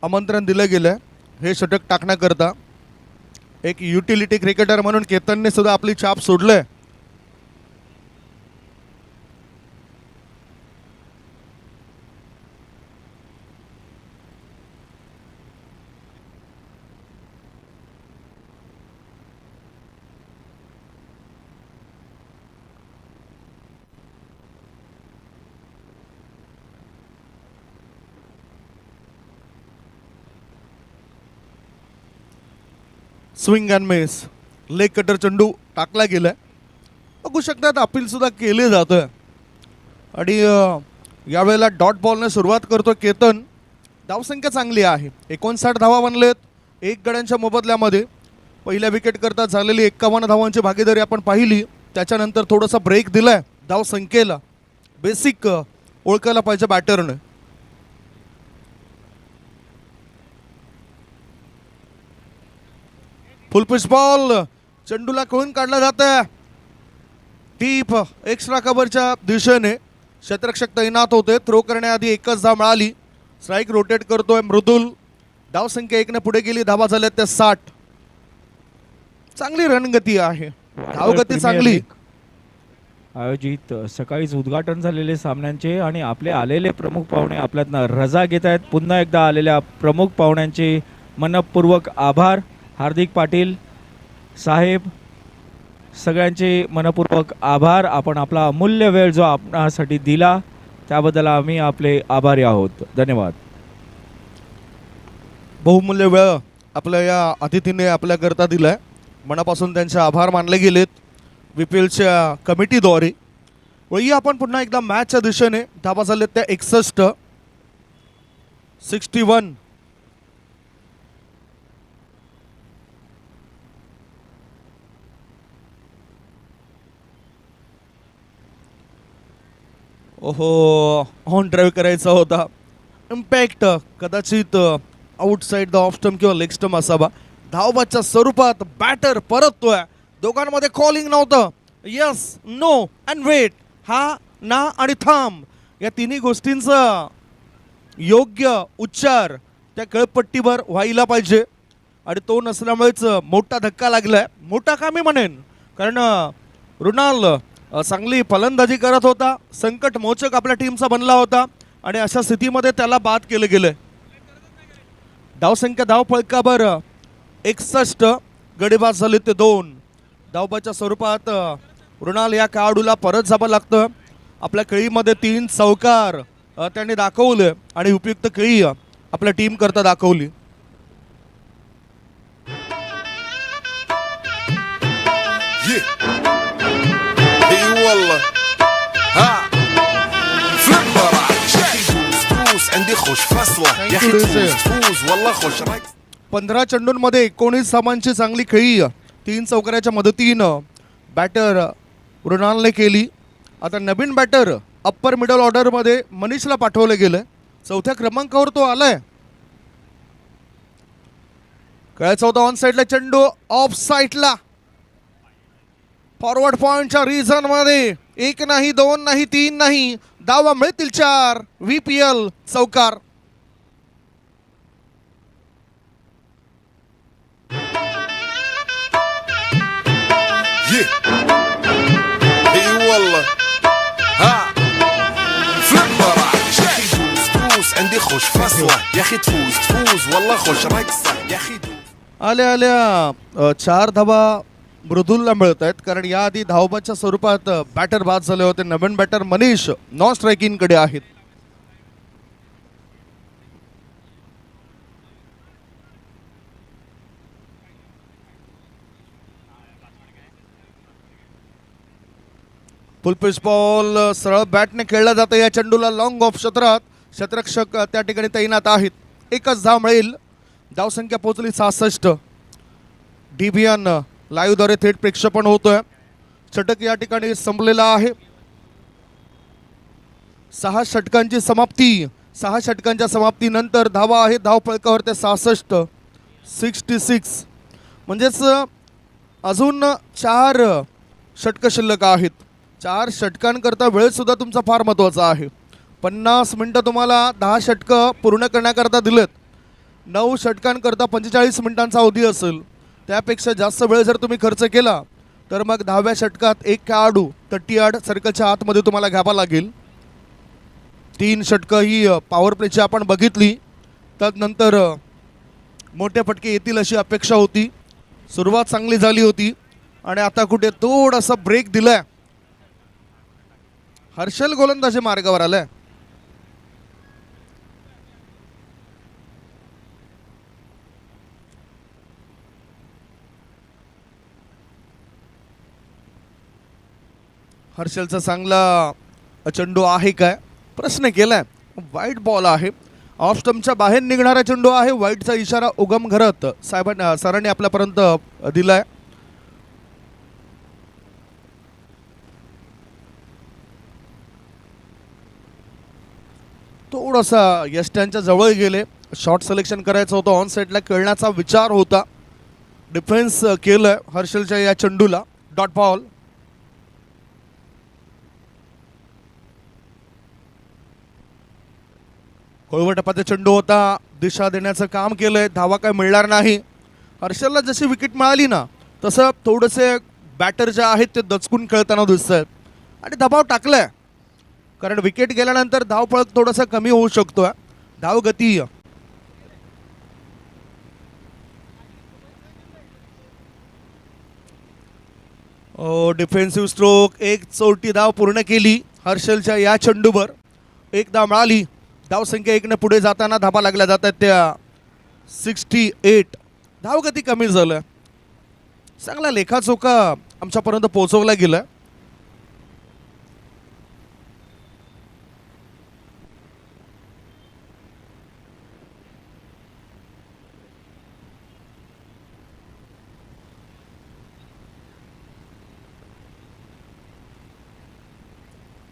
आमंत्रण दिलं गेलंय हे षटक टाकण्याकरता. एक युटिलिटी क्रिकेटर म्हणून केतनने सुद्धा आपली छाप सोडलंय. Swing and miss. Leg cutter चेंडू टाकला गेलाय. बघू शकतात अपील सुद्धा केले जातोय आणि यावेळेला डॉट बॉलने सुरुवात करतो केतन. धावसंख्या चांगली आहे. 59 धावा बनलेत 1 गड्यांच्या मोबदल्यामध्ये. पहिल्या विकेट करता झालेली 51 धावांची भागीदारी आपण पाहिली. त्याच्यानंतर थोडासा ब्रेक दिलाय धाव संख्येला. बेसिक ओळखायला पाहिजे बॅटरने. फुल पिच बॉल चेंडूला कळून काढला जात आहे. डीप एक्स्ट्रा कव्हरच्या दिशेने क्षेत्ररक्षक तैनात होते. थ्रो करण्याआधी एकच धाव मिळाली. स्ट्राईक रोटेट करतोय मृदुल. धाव संख्या 1 ने पुढे गेली. धावा झाल्या त्या 60. चांगली रणगती आहे. धावगती चांगली. आयोजित सकाळीच उद्घाटन झालेले सामन्यांचे आणि आपले आलेले प्रमुख पाहुणे आपल्यातनं रजा घेत आहेत. पुन्हा एकदा आलेल्या प्रमुख पाहुण्यांचे मनपूर्वक आभार. हार्दिक पाटील साहेब सगळ्यांचे मनपूर्वक आभार. आपण आपला अमूल्य वेळ जो आपणासाठी दिला त्याबद्दल आम्ही आपले आभारी आहोत. धन्यवाद. बहुमूल्य वेळ आपल्या या अतिथीने आपल्याकरता दिलाय. मनापासून त्यांचे आभार मानले गेलेत VPLच्या कमिटीद्वारे. वळी आपण पुन्हा एकदा मॅचच्या दिशेने. धावा झालेत त्या 61. 61. ओहो ऑन ड्राईव्ह करायचा होता. इम्पॅक्ट कदाचित आउटसाइड द ऑफ स्टंप किंवा लेग स्टंप असावा. धावबाच्या स्वरूपात बॅटर परततोय. दोघांमध्ये कॉलिंग नव्हतं. Yes no and wait. हा ना आणि थांब या तिन्ही गोष्टींचा योग्य उच्चार त्या कळपट्टीवर व्हायला पाहिजे आणि तो नसल्यामुळेच मोठा धक्का लागलाय. मोठा का मी म्हणेन कारण रुणाल चांगली फलंदाजी करत होता. संकट मोचक आपल्या टीमचा बनला होता आणि अशा स्थितीमध्ये त्याला बाद केलं गेलंय. धावसंख्या धाव फळकावर 61. गडीबाद झाले ते 2. धावबाच्या स्वरूपात रुणाल या खेळाडूला परत जावं लागतं. आपल्या खेळीमध्ये 3 चौकार त्यांनी दाखवले आणि उपयुक्त खेळी आपल्या टीम करता दाखवली. والله ها فليب راح فوز عندي خوش فصله يا اخي فوز والله خوش رايك. 15 चेंडूंमध्ये 19 धावांची चांगली खेळी 3 चौकाराच्या मदतीनं बॅटर रुणालने केली. आता नवीन बॅटर अप्पर मिडल ऑर्डरमध्ये मनीषला पाठवलं गेलं. 4थ्या क्रमांकावर तो आलाय. खेळायचा होता ऑन साईडला चेंडू. ऑफ साईडला फॉरवर्ड पॉइंटच्या रिझन मध्ये 1 नाही 2 नाही 3 नाही धावा मिळतील 4. VPL चौकार. والله ها فليب راح فوز عندي خوش فصله يا اخي تفوز والله خوش رايك يا اخي. आल्या आल्या 4 धावा मृदुलला मिळत आहेत कारण याआधी धावबाच्या स्वरूपात बॅटर बाद झाले होते. नवीन बॅटर मनीष नॉन स्ट्रायकिंग कडे आहेत. फुल पिच बॉल सरळ बॅटने खेळला जातं. या चेंडूला लॉंग ऑफ क्षेत्रात क्षेत्ररक्षक त्या ठिकाणी तैनात आहेत. एकच धाव मिळेल. धावसंख्या पोहोचली 66. DBN लाईव्हद्वारे थेट प्रेक्षेपण होतोय. षटक या ठिकाणी संपलेला आहे. 6 षटकांची समाप्ती. 6 षटकांच्या समाप्तीनंतर धावा आहे धाव फळकावर ते 66. 66 म्हणजेच अजून 4 षटकं शिल्लक आहेत. 4 षटकांकरता वेळ सुद्धा तुमचा फार महत्त्वाचा आहे. 50 मिनटं तुम्हाला 10 षटकं पूर्ण करण्याकरता दिलेत. 9 षटकांकरता 45 मिनिटांचा अवधी असेल. त्यापेक्षा जास्त वेळ जर तुम्ही खर्च केला तर मग 10व्या षटकात एक खेळाडू 30 सर्कलच्या आतमध्ये तुम्हाला घ्यावा लागेल. 3 षटकं ही पॉवर प्लेची आपण बघितली. त्यानंतर मोठे फटके येतील अशी अपेक्षा होती. सुरुवात चांगली झाली होती आणि आता कुठे थोडासा ब्रेक दिलाय. हर्षल गोलंदाजी मार्गावर आलाय. हर्षलचा चांगला चेंडू आहे काय प्रश्न केलाय. वाईट बॉल आहे ऑफ स्टंपच्या बाहेर निघणारा चेंडू आहे. वाईटचा इशारा उगम घरत सरांनी आपल्यापर्यंत दिलाय. थोडासा यष्ट्यांच्या जवळ गेले. शॉट सिलेक्शन करायचं होतं. ऑन साईडला खेळण्याचा विचार होता. डिफेन्स केलंय हर्षलच्या या चेंडूला. Dot ball. खोळवट टप्प्याचा चेंडू होता. दिशा देण्याचं काम केलंय. धावा काय मिळणार नाही. हर्षलला जशी विकेट मिळाली ना तसं थोडेसे बॅटर जे आहेत ते दचकून खेळताना दिसत आहेत आणि दबाव टाकलाय. कारण विकेट गेल्यानंतर धावपळ थोडासा कमी होऊ शकतोय. धाव गती डिफेन्सिव्ह स्ट्रोक. एक चौटी धाव पूर्ण केली हर्षलच्या या चेंडूवर. एक धाव मिळाली. धावसंख्या 1ने पुढे जाताना धाबा लागल्या जातात त्या 68. धावगती कमी झालं. चांगला लेखाचोखा आमच्यापर्यंत पोहोचवला गेला.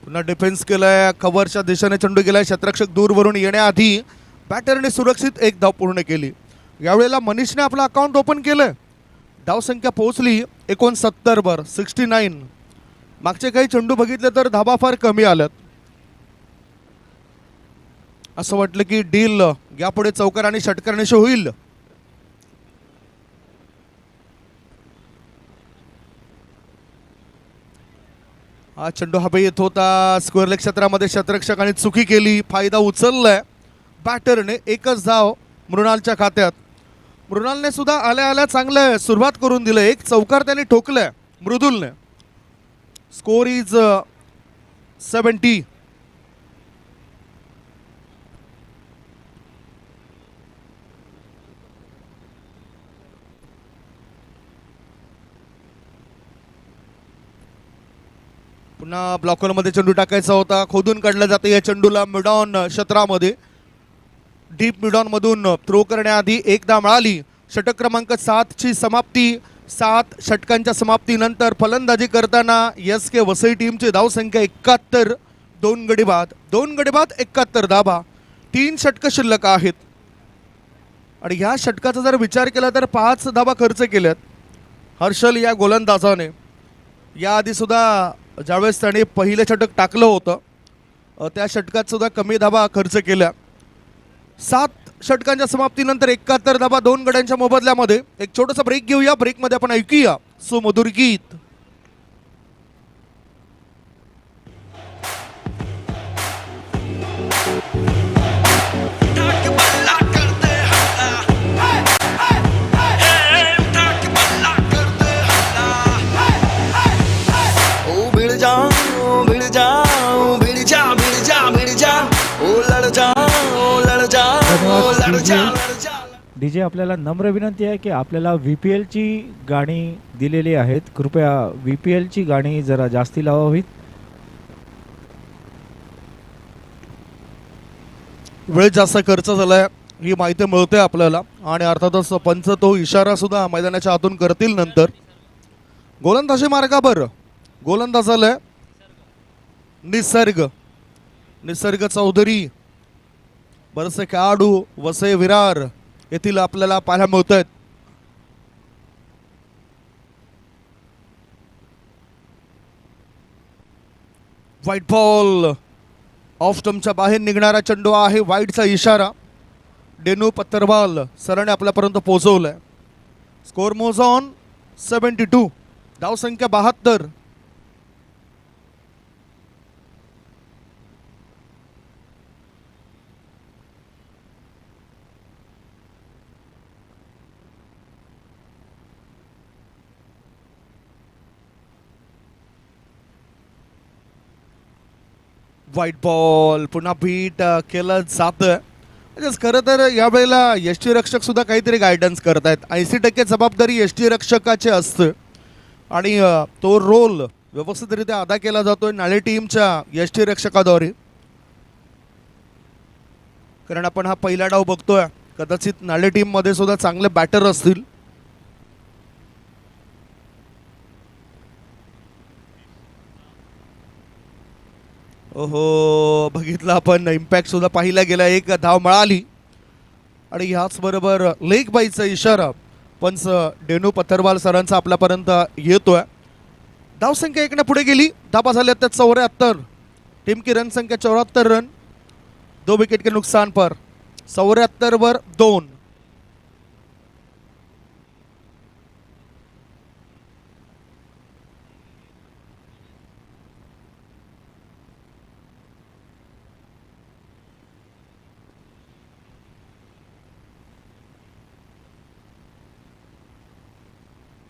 पुन्हा डिफेन्स केलाय. कव्हरच्या दिशेने चेंडू गेलाय. क्षेत्ररक्षक दूरवरून येण्याआधी बॅटरने सुरक्षित एक धाव पूर्ण केली. यावेळेला मनीषने आपलं अकाउंट ओपन केलं. धावसंख्या पोहोचली 69 वर 69. मागचे काही चेंडू बघितले तर धाबा फार कमी आल्यात. असं वाटलं की डील यापुढे चौकार आणि षटकरण्याशी होईल. हा चेंडू हवे येत होता. स्क्वेअर लेग क्षेत्रामध्ये क्षेत्ररक्षकाने चुकी केली. फायदा उचललाय बॅटरने. एकच धाव मृणालच्या खात्यात. मृणालने सुद्धा आल्या आल्या चांगलं सुरुवात करून दिलं. एक चौकार त्याने ठोकलाय मृदुलने. Score is 70. पुन्हा ब्लॉकरमध्ये चेंडू टाकायचा होता. खोदून काढला जातं या चेंडूला मिडॉन क्षेत्रामध्ये. डीप मिडॉन मधून थ्रो करण्याआधी एकदा मिळाली. षटक क्रमांक 7 ची समाप्ती. 7 षटकांच्या समाप्तीनंतर फलंदाजी करताना SK वसई टीमची धावसंख्या 71. 2 गडी बाद 71 धाबा. 3 षटक शिल्लक आहेत आणि ह्या षटकाचा जर विचार केला तर 5 धाबा खर्च केल्यात हर्षल या गोलंदाजाने. याआधी सुद्धा ज्यावेळेस त्याने पहिलं षटक टाकलं होतं त्या षटकात सुद्धा कमी धाबा खर्च केल्या. 7 षटकांच्या समाप्तीनंतर 71 धाबा 2 गड्यांच्या मोबदल्यामध्ये. एक छोटासा ब्रेक घेऊया. ब्रेकमध्ये आपण ऐकूया सुमधुर गीत. डीजे आपल्याला नम्र विनंती आहे की आपल्याला VPL ची गाणी दिलेली आहेत. कृपया VPL ची गाणी जरा जास्ती लावावीत. वेळ जास्त खर्च झालाय ही माहिती मिळते आपल्याला आणि अर्थातच पंच तो इशारा सुद्धा मैदानाच्या आतून करतील नंतर. गोलंदाजी मार्गावर गोलंदाजाला निसर्ग चौधरी. बरेचसे खेळाडू वसई विरार येथील आपल्याला पाहायला मिळत आहेत. White ball. ऑफ स्टंपच्या बाहेर निघणारा चेंडू आहे. वाईटचा इशारा डेनू पत्तरवाल सरांनी आपल्यापर्यंत पोहोचवलाय. स्कोर मोज ऑन 72. धावसंख्या 72. व्हाईट बॉल पुन्हा बीट केलं जातं. म्हणजेच खरं तर यावेळेला यष्टीरक्षक सुद्धा काहीतरी गायडन्स करत आहेत. 80% जबाबदारी यष्टीरक्षकाची असते आणि तो रोल व्यवस्थितरित्या अदा केला जातोय नाणे टीमच्या यष्टीरक्षकाद्वारे. कारण आपण हा पहिला डाव बघतोय. कदाचित नाळे टीममध्ये सुद्धा चांगले बॅटर असतील. ओहो, बघितलं आपण इम्पॅक्ट सुद्धा पाहिला गेला. एक धाव मिळाली आणि ह्याच बरोबर लेग बाईचा इशारा पंच डेनू पथरवाल सरांचा आपल्यापर्यंत येतोय. धावसंख्या 1 ने पुढे गेली. धाबा झाले आता 74. टीम की रन संख्या 74 रन. 2 विकेट के नुकसान पर 74 वर 2.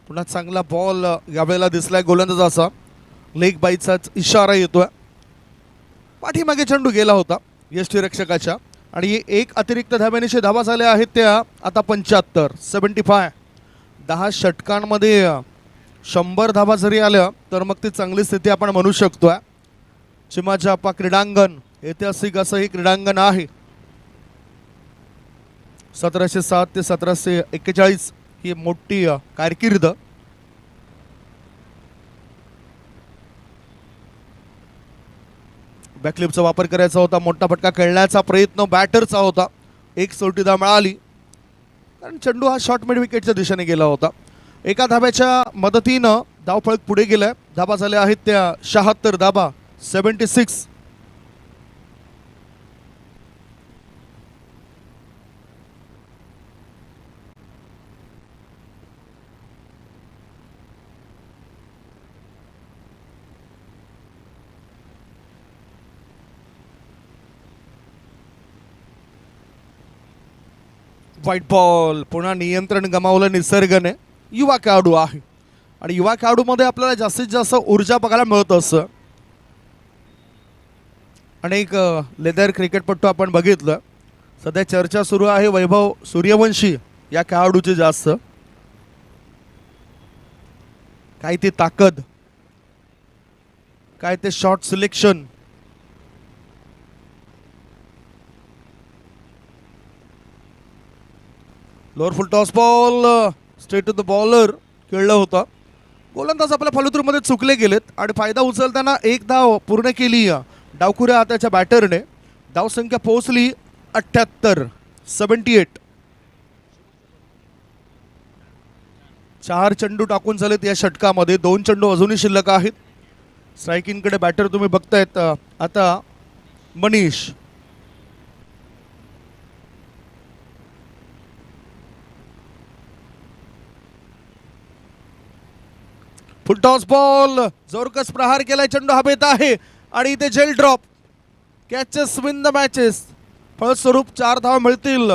पुन्हा चांगला बॉल यावेळेला दिसलाय गोलंदाजाचा. लेग बाईचाच इशारा येतोय. पाठीमागे चेंडू गेला होता यष्टीरक्षकाच्या आणि एक अतिरिक्त धाब्यानिशी धावा झाल्या आहेत त्या आता 75. 10 षटकांमध्ये 100 धावा जरी आल्या तर मग ती चांगली स्थिती आपण म्हणू शकतोय. चिमाजापा क्रीडांगण ऐतिहासिक असं हे क्रीडांगण आहे. 1707 ते 1741 ही मोठी कारकीर्द. बॅकलिपचा वापर करायचा होता. मोठा फटका खेळण्याचा प्रयत्न बॅटरचा होता. एक सोटीदा मिळाली कारण चेंडू हा शॉर्ट मिड विकेटच्या दिशेने गेला होता. एका धाब्याच्या मदतीनं धावफलक पुढे गेलाय. धाबा झाल्या आहेत त्या 76 धाबा. 76. White ball. पुन्हा नियंत्रण गमावलं निसर्गने. युवा खेळाडू आहे आणि युवा खेळाडूमध्ये आपल्याला जास्तीत जास्त ऊर्जा बघायला मिळत असं. अनेक लेदर क्रिकेटपटू आपण बघितलं. सध्या चर्चा सुरू आहे वैभव सूर्यवंशी या खेळाडूची जास्त. काय ती ताकद, काय ते shot selection. Lower full toss ball straight to the bowler खेळलं होतं. गोलंदाज आपल्या फॉलोथ्रूमध्ये चुकले गेलेत आणि फायदा उचलताना एक धाव पूर्ण केली डावखुऱ्या हाताच्या बॅटरने. धावसंख्या पोहोचली 78. 78. 4 चेंडू टाकून झालेत या षटकामध्ये. 2 चेंडू अजूनही शिल्लक आहेत. स्ट्रायकिंगकडे बॅटर तुम्ही बघतायत आता मनीष. फुल टॉस बॉल जोरकस प्रहार केलाय. चेंडू हवेत आहे आणि इथे जेल drop. Catches win the matches. फळस्वरूप 4 धावा मिळतील.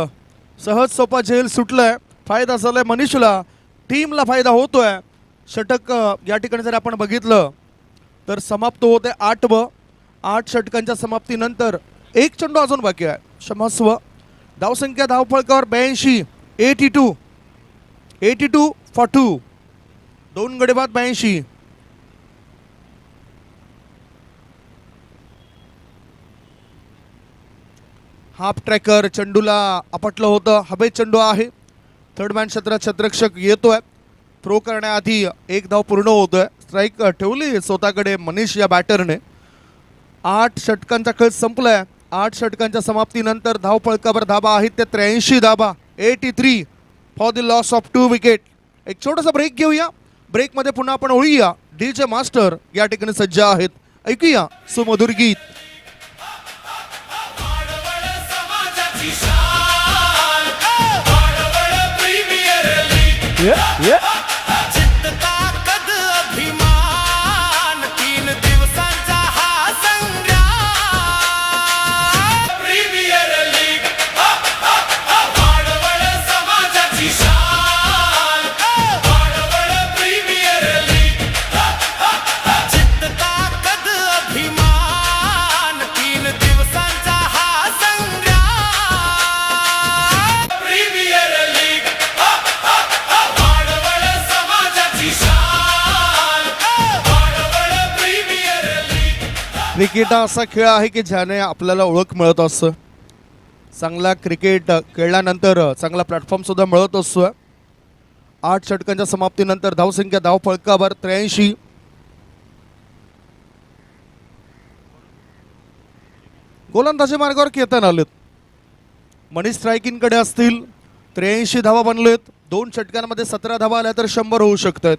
सहज सोपा झेल सुटलाय. फायदा झालाय मनीषला. टीमला फायदा होतोय. षटक या ठिकाणी जर आपण बघितलं तर समाप्त होते 8व. 8 षटकांच्या समाप्तीनंतर एक चेंडू अजून बाकी आहे. क्षमस्व. धावसंख्या धावफळकावर 82. 82. 82 for 2. 2 गडी बाद 82. हाफ ट्रॅकर चेंडूला आपटलं होतं. हवेत चेंडू आहे. थर्ड मॅन क्षेत्रात क्षेत्ररक्षक येतोय. थ्रो करण्याआधी एक धाव पूर्ण होतोय. स्ट्राईक ठेवली स्वतःकडे मनीष या बॅटरने. 8 षटकांचा खेळ संपलाय. 8 षटकांच्या समाप्तीनंतर धावफळकावर धाबा आहेत ते 83 धाबा. 83 for the loss of 2 wicket. एक छोटासा ब्रेक घेऊया. ब्रेकमध्ये पुन्हा आपण ओळूया. डीजे मास्टर या ठिकाणी सज्ज आहेत. ऐकूया सुमधुर गीत. क्रिकेट हा असा खेळ आहे की ज्याने आपल्याला ओळख मिळत असतं. चांगला क्रिकेट खेळल्यानंतर चांगला प्लॅटफॉर्म सुद्धा मिळत असतोय. 8 षटकांच्या समाप्तीनंतर धावसंख्या धावफलकावर 83. गोलंदाजी मार्गावर केतन आलेत. मनीष स्ट्रायकिंगकडे असतील. 83 धावा बनलेत. 2 षटकांमध्ये 17 धावा आल्या तर 100 होऊ शकतात.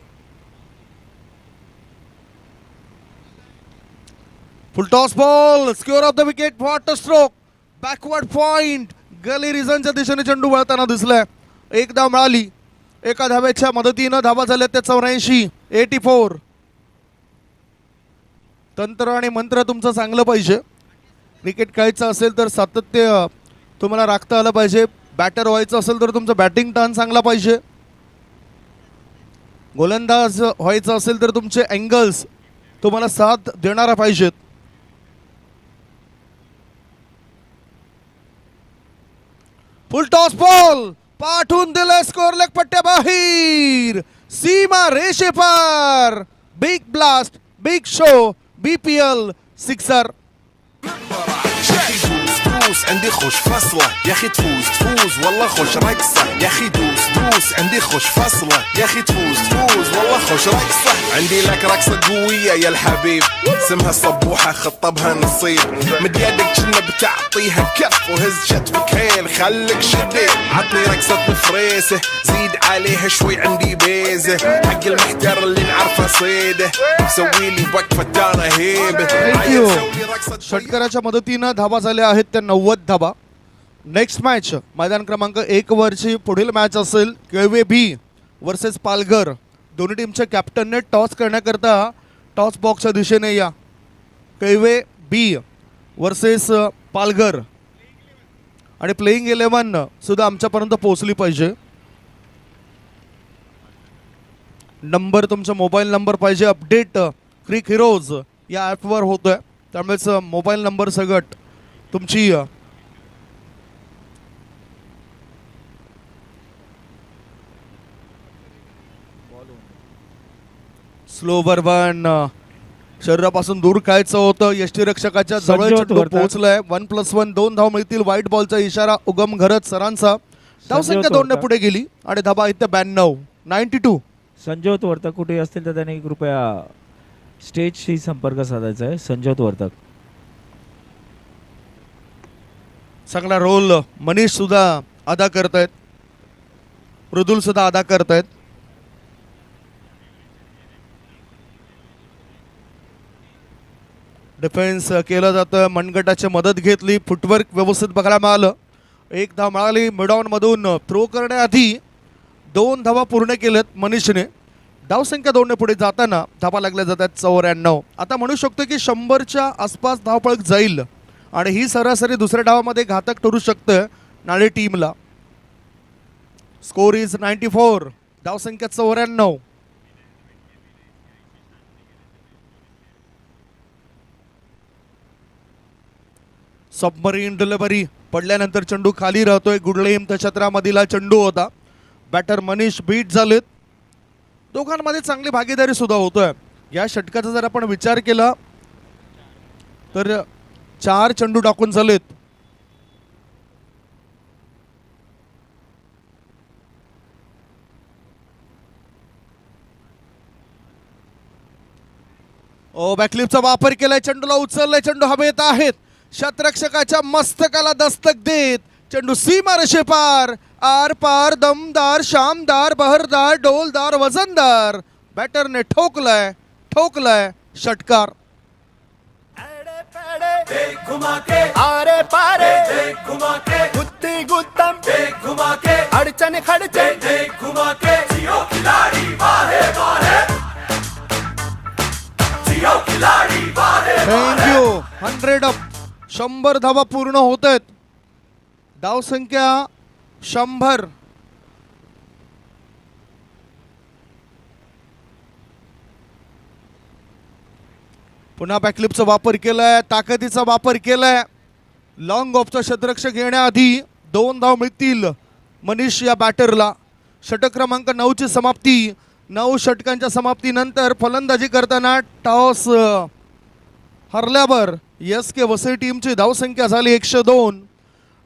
Full toss ball, square off the wicket, what a stroke, backward point. Gully रिझनच्या दिशेने चेंडू वळताना दिसलाय. 1 धाव मिळाली. एका धावेच्या मदतीनं धावा झाल्या त्या 84. 84. तंत्र आणि मंत्र तुमचं चांगलं पाहिजे. क्रिकेट खेळायचं असेल तर सातत्य तुम्हाला राखता आलं पाहिजे. बॅटर व्हायचं असेल तर तुमचं बॅटिंग टर्न चांगला पाहिजे. गोलंदाज व्हायचं असेल तर तुमचे अँगल्स तुम्हाला साथ देणारा पाहिजेत. फुल टॉस बॉल पाठवून दिलं, स्कोर लेग पट्ट्या बाहेर, सीमा रेषे पार. Big blast, big show, BPL sixer. دوس عندي خوش فصلة يا اخي تفوز والله خوش رقصة يا اخي دوس عندي خوش فصلة يا اخي تفوز والله خوش رقصة عندي لك رقصة قوية يا الحبيب اسمها الصبوحة خطبها نصيب مد يدك كنا بتعطيها كف وهز شتفك هيل خليك شديد عطني رقصة الفريسة زيد عليها شوي عندي بيزة حق المحتر اللي نعرفه صيده سوي لي وقفة انا هيبة thank you. षटकाराच्या मदतीनं धावा झाल्या आहेत त्या 90 धावा. नेक्स्ट मॅच मैदान क्रमांक 1 वरची पुढील मॅच असेल केळवे बी वर्सेस पालघर. दोन्ही टीमच्या कॅप्टनने टॉस करण्याकरता टॉस बॉक्सच्या दिशेने या. केळवे बी वर्सेस पालघर. आणि प्लेइंग 11 सुद्धा आमच्यापर्यंत पोहोचली पाहिजे. नंबर तुमचा मोबाईल नंबर पाहिजे. अपडेट क्रिक हिरोज या ॲपवर होतोय, त्यामुळेच मोबाईल नंबर सगट तुमची स्लो बर्बन शरीरापासून दूर खायचं होतं. यष्टीरक्षकाच्या जवळ संजोत चेंडू वर्तक. पोहोचलाय. 1+1 2 धाव मिळतील. व्हाईट बॉलचा इशारा उगम घरत सरांचा. धावसंख्या 2 ने वर्तक. पुढे गेली आणि धाबा इथे 92. 92. संजोत वर्तक कुठे असतील तर त्यांनी कृपया स्टेजशी संपर्क साधायचा आहे. संजोत वर्तक. चांगला रोल मनीष सुद्धा अदा करतायत. मृदुल सुद्धा अदा करतायत. डिफेन्स केलं जातं. मनगटाची मदत घेतली. फुटवर्क व्यवस्थित बघायला मिळालं. 1 धाव मिळाली. मिडऑन मधून थ्रो करण्याआधी 2 धावा पूर्ण केल्यात मनीषने. धावसंख्या 2 ने पुढे जाताना धावा लागल्या जातात 94. आता म्हणू शकतो की 100च्या आसपास धावपळक जाईल आणि ही सरासरी दुसऱ्या डावामध्ये घातक ठरू शकतं नाणे टीमला. Score is 94. धावसंख्या 94. सबमरीन डिलिव्हरी पडल्यानंतर चेंडू खाली राहतोय. गुडलेम छत्रामधील चेंडू होता. बॅटर मनीष बीट झालेत. दोघांमध्ये चांगली भागीदारी सुद्धा होतोय. या षटकाचा जर आपण विचार केला तर 4 चेंडू टाकून झालेत. बॅकलिपचा वापर केलाय. चेंडूला उचललाय. चेंडू हवेत आहेत. शतरक्षकाच्या मस्तकाला दस्तक देत चेंडू सीमा रेषे पार. आर पार, दमदार, शामदार, बहरदार, डोलदार, वजनदार. बॅटरने ठोकलाय षटकार. घुमा के आरे पारे घुमा के गुत्ती गुत्तम घुमा के अडचण खडचण घुमा के जियो खिलाडी वाहे वाहे जियो खिलाडी वाहे थँक्यू. 100 अप. 100 धावा पूर्ण होत आहेत. धावसंख्या 100. पुन्हा बॅकलिपचा वापर केलाय. ताकदीचा वापर केलाय. लॉंग ऑफचा शतरक्षक येण्याआधी 2 धाव मिळतील मनीष या बॅटरला. षटक क्रमांक 9 ची समाप्ती. 9 षटकांच्या समाप्तीनंतर फलंदाजी करताना टॉस हरल्यावर SK वसई टीमची धावसंख्या झाली 102.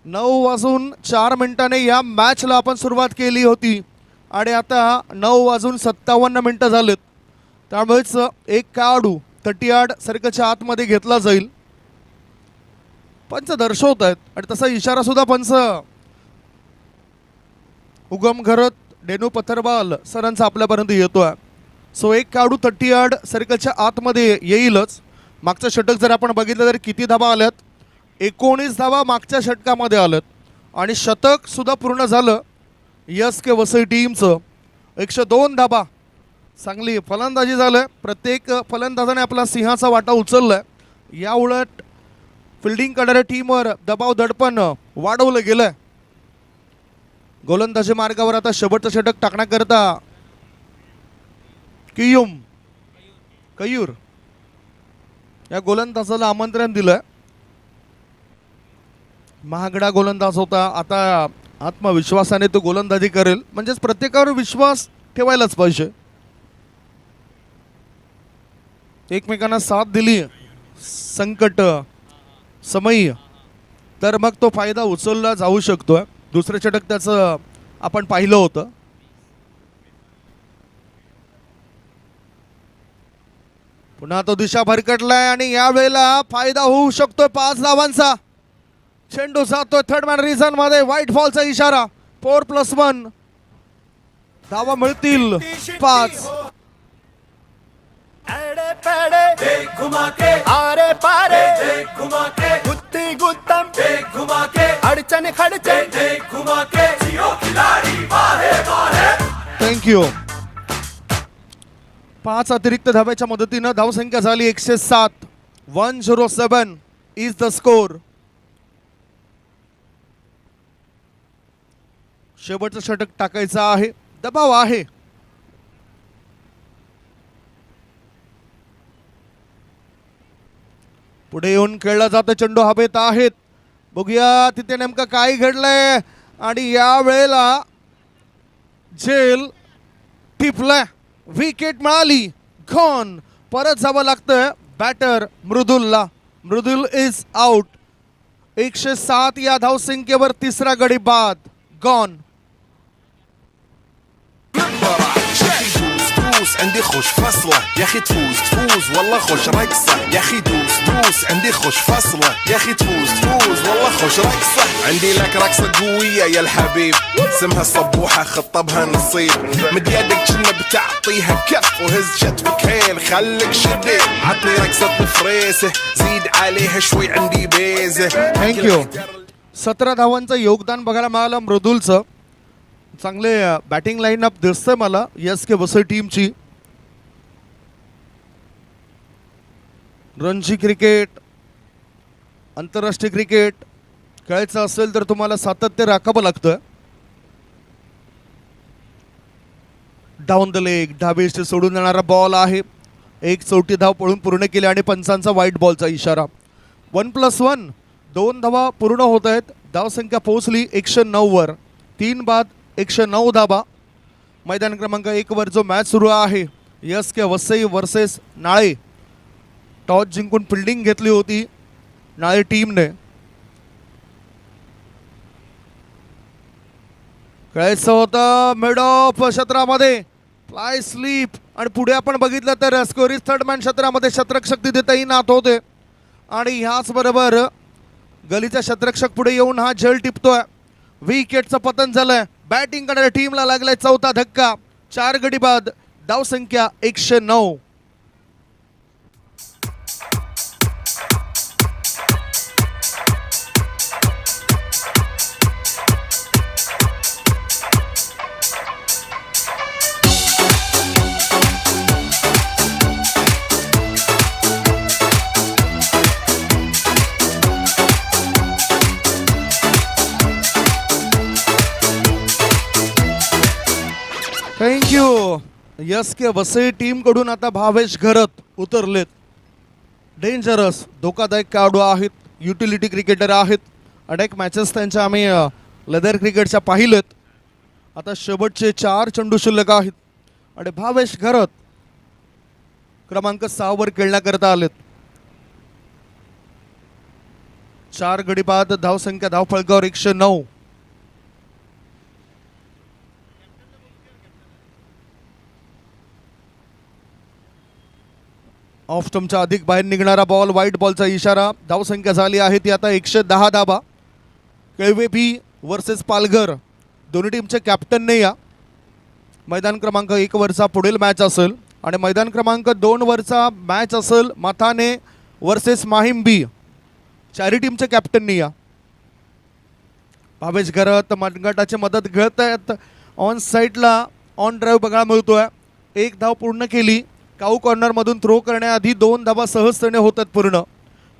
9:04 या मॅचला आपण सुरुवात केली होती आणि आता 9:57 झालेत. त्यामुळेच एक खेळाडू 30 सर्कलच्या आतमध्ये घेतला जाईल. पंच दर्शवत आहेत आणि तसा इशारा सुद्धा पंच उगम घरत डेनू पथरवाल सरांचा आपल्यापर्यंत येतोय. सो एक खेळाडू 30 सर्कलच्या आतमध्ये येईलच. मागचं षटक जर आपण बघितलं तर किती धावा आल्यात, 19 धावा मागच्या षटकामध्ये आल्यात आणि शतक सुद्धा पूर्ण झालं SK वसई टीमचं. 102 धावा, चांगली फलंदाजी झालं. प्रत्येक फलंदाजाने आपला सिंहाचा वाटा उचललाय. या उलट फिल्डिंग करणाऱ्या टीमवर दबाव दडपण वाढवलं गेलंय. गोलंदाजी मार्गावर आता शेवटचं षटक टाकण्याकरता कयूर या गोलंदाजाला आमंत्रण दिलंय. महागडा गोलंदाज होता, आता आत्मविश्वासाने तो गोलंदाजी करेल. म्हणजेच प्रत्येकावर विश्वास ठेवायलाच पाहिजे. एकमेकांना साथ दिली संकट समयी तर मग तो फायदा उचलला जाऊ शकतोय. दुसरं षटक त्याचं आपण पाहिलं होतं. पुन्हा तो दिशा भरकटलाय आणि यावेळेला फायदा होऊ शकतोय 5 धावांचा. चेंडू जातोय थर्ड मॅन रिझन मध्ये. व्हाईट बॉलचा इशारा. 4+1 धावा मिळतील 5. एड़े पेड़े घुमा के आरे पारे घुमा के गुत्ती गुत्तम घुमा के अड़चन खड़चन घुमा के जियो खिलाड़ी बाहे बाहे. थँक्यू. 5 अतिरिक्त धाब्याच्या मदतीनं धावसंख्या झाली 107. 107 इज द स्कोर. शेवटचं षटक टाकायचं आहे. दबाव आहे. पुढे येऊन खेळला जातो. चेंडू हवेत आहेत. बघूया तिथे नेमकं काय घडलंय आणि या वेळेला झेल टिपलाय. विकेट मिळाली. गॉन. परत जावं लागतं बॅटर मृदुलला. Mridul is out. 107 या धावसंख्येवर तिसरा गडी बाद. गॉन. عندي خوش فصلة يا اخي تفوز والله خوش رقصة يا اخي دوس عندي خوش فصلة يا اخي تفوز والله خوش رقصة عندي لك رقصة قوية يا الحبيب اسمها الصبوحة خطبها نصيب مد يدك كنا بتعطيها كف وهز شتفك هيل خليك شديد عطني رقصة فريسة زيد عليها شوي عندي بيزة. थँक्यू. 17 धावांचं योगदान बघायला मिळालं मृदुलचं. चांगले बॅटिंग लाईनअप दिसतंय मला SK वसई टीमची. रणजी क्रिकेट, आंतरराष्ट्रीय क्रिकेट खेळायचं असेल तर तुम्हाला सातत्य राखावं लागतं. डाऊन द लेग डाबेस्ट सोडून जाणारा बॉल आहे. 1 चौथी धाव पळून पूर्ण केली आणि पंचांचा व्हाईट बॉलचा इशारा. 1+1 2 धावा पूर्ण होत आहेत. धावसंख्या पोहोचली 109 वर. 3 बाद 109 धावा. मैदान क्रमांक 1 वर जो मॅच सुरू आहे SK वसई वर्सेस नाळे. टॉस जिंकून फिल्डिंग घेतली होती नाळे टीमने. खेळायचं होतं मिड ऑफ क्षेत्रामध्ये. फ्लाय स्लीप आणि पुढे आपण बघितलं तर स्कोरीज थर्ड मॅन क्षेत्रामध्ये शतरक्षक तिथे तैनात होते आणि ह्याच बरोबर गलीच्या शतरक्षक पुढे येऊन हा झेल टिपतोय. विकेटचं पतन झालंय. बॅटिंग करणाऱ्या टीमला लागलाय चौथा धक्का. 4 गडी बाद. धावसंख्या 109. थँक्यू. SK वसई टीम कडून आता भावेश घरत उतरलेत. डेंजरस धोकादायक खेळाडू आहेत. युटिलिटी क्रिकेटर आहेत. अनेक मॅचेस त्यांच्या आम्ही लेदर क्रिकेटच्या पाहिलेत. आता शेवटचे 4 चेंडू शिल्लक आहेत आणि भावेश घरत क्रमांक 6 वर खेळण्याकरता आलेत. 4 गडी बाद, धावसंख्या धावफलकावर 109. ऑफ स्टंपच्या अधिक बाहेर निघणारा बॉल, व्हाईट बॉलचा इशारा. धावसंख्या झाली आहे ती आता 110 धाबा. केळवे बी वर्सेस पालघर, दोन्ही टीमचे कॅप्टनने या. मैदान क्रमांक 1 वरचा पुढील मॅच असेल आणि मैदान क्रमांक 2 वरचा मॅच असेल मथाने वर्सेस माहीम बी. चारी टीमचे कॅप्टननी या. भावेश घरत मनगटाची मदत घेत आहेत. ऑन साईडला ऑन ड्राईव्ह बघायला मिळतोय. 1 धाव पूर्ण केली. काऊ कॉर्नरमधून थ्रो करण्याआधी 2 धाबा सहजतेने होतात पूर्ण.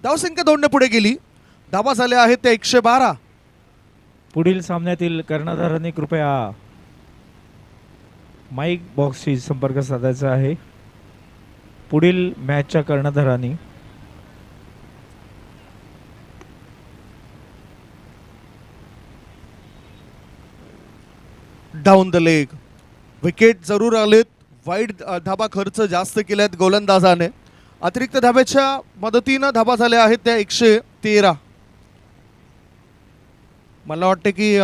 धावसंख्या 2ने पुढे गेली. धाबा झाल्या आहेत त्या 112. पुढील सामन्यातील कर्णधारांनी कृपया माईक बॉक्सशी संपर्क साधायचा आहे. पुढील मॅचच्या कर्णधारांनी डाऊन द लेग. विकेट जरूर आलेत. वाईट धाबा खर्च जास्त केल्यात गोलंदाजाने. अतिरिक्त धाब्याच्या मदतीनं धाबा झाल्या आहेत त्या 113. मला वाटतं की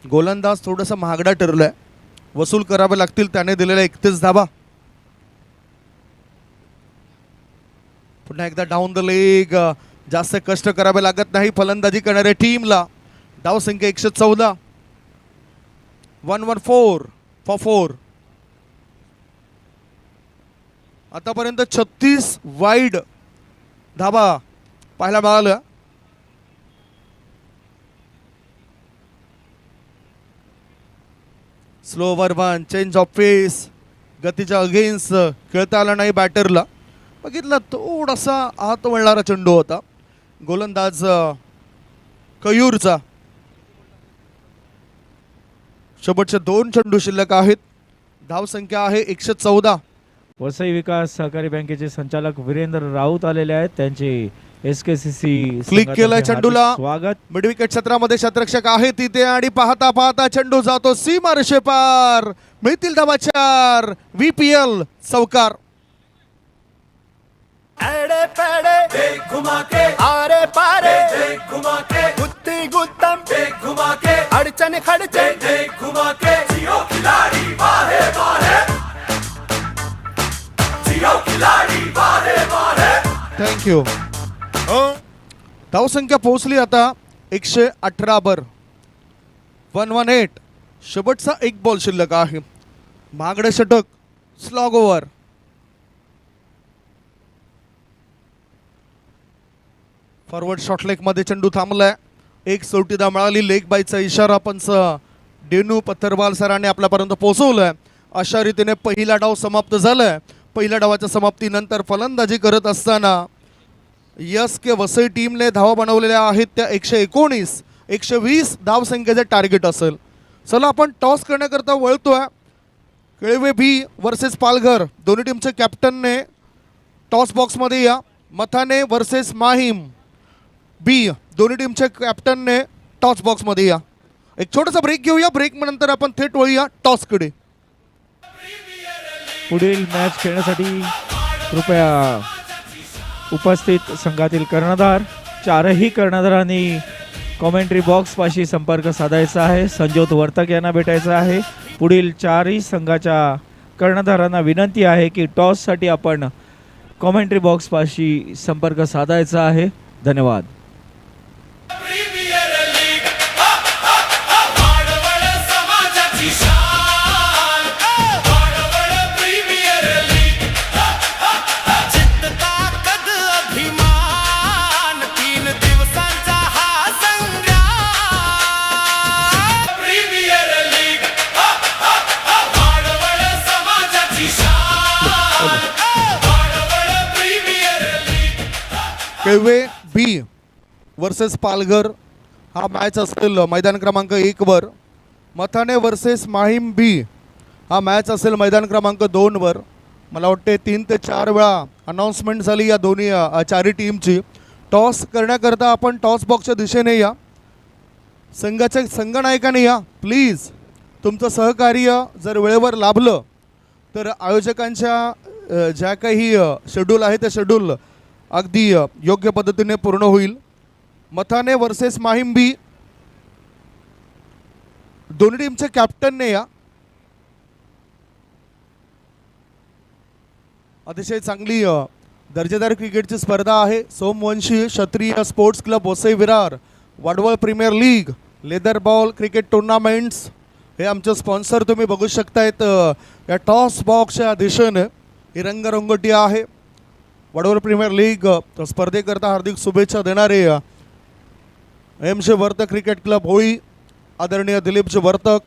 गोलंदाज थोडंसं महागडा ठरलाय. वसूल करावे लागतील त्याने दिलेला 31 धाबा. पुन्हा एकदा डाऊन द लेग. जास्त कष्ट करावे लागत नाही फलंदाजी करणाऱ्या टीमला. धावसंख्या 114. 114 फॉर 4. आतापर्यंत 36 वाईड धाबा पाहायला मिळाल्या. स्लो ओव्हर 1, चेंज ऑफ पेस. गतीच्या अगेन्स्ट खेळता आला नाही बॅटरला. बघितलं थोडासा आत वळणारा चेंडू होता गोलंदाज कयूरचा. शेवटचे 2 चेंडू शिल्लक आहेत. धावसंख्या आहे 114. वसई विकास सहकारी बँकेचे संचालक वीरेंद्र राऊत आलेले आहेत. त्यांचे SKCC क्लिक केलाय चेंडूला. स्वागत. मिड विकेट क्षेत्रामध्ये शतरक्षक आहे तिथे आणि पाहता पाहता चेंडू जातो सीमारेषे पार. मिळतील धावा 4. VPL चौकार. एड़े पेड़े देख घुमा के, आरे पारे देख घुमा के, गुत्ती गुत्तम देख घुमा के, अड़चन खड़चन देख घुमा के, जियो खिलाड़ी वाहे वाहे, जियो खिलाड़ी वाहे वाहे. थँक्यू. धावसंख्या पोहोचली आता 118 वर. 118. शेवटचा 1 बॉल शिल्लक आहे. महागडे षटक. Slog over. Forward shot leg मध्ये चेंडू थांबलाय. 1 सोटीदा मिळाली. लेग बायचा इशारा पंच डेनू पत्थरवाल सरांनी आपल्यापर्यंत पोहोचवलाय. अशा रीतीने पहिला डाव समाप्त झालाय. पहिल्या डावाच्या समाप्तीनंतर फलंदाजी करत असताना SK वसई टीमने धावा बनवलेल्या आहेत त्या 119. 120 धावसंख्येचे टार्गेट असेल. चला आपण टॉस करण्याकरता वळतोय. केळवे बी वर्सेस पालघर, दोन्ही टीमचे कॅप्टनने टॉस बॉक्समध्ये या. मथाने वर्सेस माहीम बी, दोन्ही टीमचे कॅप्टनने टॉस बॉक्समध्ये या. एक छोटासा ब्रेक घेऊया. ब्रेक नंतर आपण थेट वळूया टॉसकडे. पुढील मॅच खेळण्यासाठी कृपया उपस्थित संघातील कर्णधार, 4ही कर्णधारांनी कॉमेंट्री बॉक्सपाशी संपर्क साधायचा आहे. संजोत वर्तक यांना भेटायचं आहे. पुढील 4ही संघाच्या कर्णधारांना विनंती आहे की टॉससाठी आपण कॉमेंट्री बॉक्सपाशी संपर्क साधायचा आहे. धन्यवाद. केळवे बी वर्सेस पालघर हा मॅच असेल मैदान क्रमांक 1 वर. मथाने वर्सेस माहीम बी हा मॅच असेल मैदान क्रमांक 2 वर. मला वाटते 3 ते 4 वेळा अनाऊन्समेंट झाली या दोन्ही चारी टीमची. टॉस करण्याकरता आपण टॉस बॉक्सच्या दिशेने या. संघाच्या संघनायकाने या प्लीज. तुमचं सहकार्य जर वेळेवर लाभलं तर आयोजकांच्या ज्या काही शेड्यूल आहे त्या शेड्यूल अगदी योग्य पद्धतीने पूर्ण होईल. मथाने वर्सेस माहिंबी. दोन्ही टीमचे कॅप्टनने या. अतिशय चांगली दर्जेदार क्रिकेटची स्पर्धा आहे. Somvanshi Kshatriya sports club Vasai Virar, Wadval premier league, leather ball cricket tournaments हे आमचे स्पॉन्सर तुम्ही बघू शकतायत. या टॉस बॉक्सच्या दिशेने ही रंगरंगोटी आहे. वडवळ प्रीमियर लीग स्पर्धेकरता हार्दिक शुभेच्छा देणारे एमचे वर्तक क्रिकेट क्लब होळी, आदरणीय दिलीपचे वर्तक,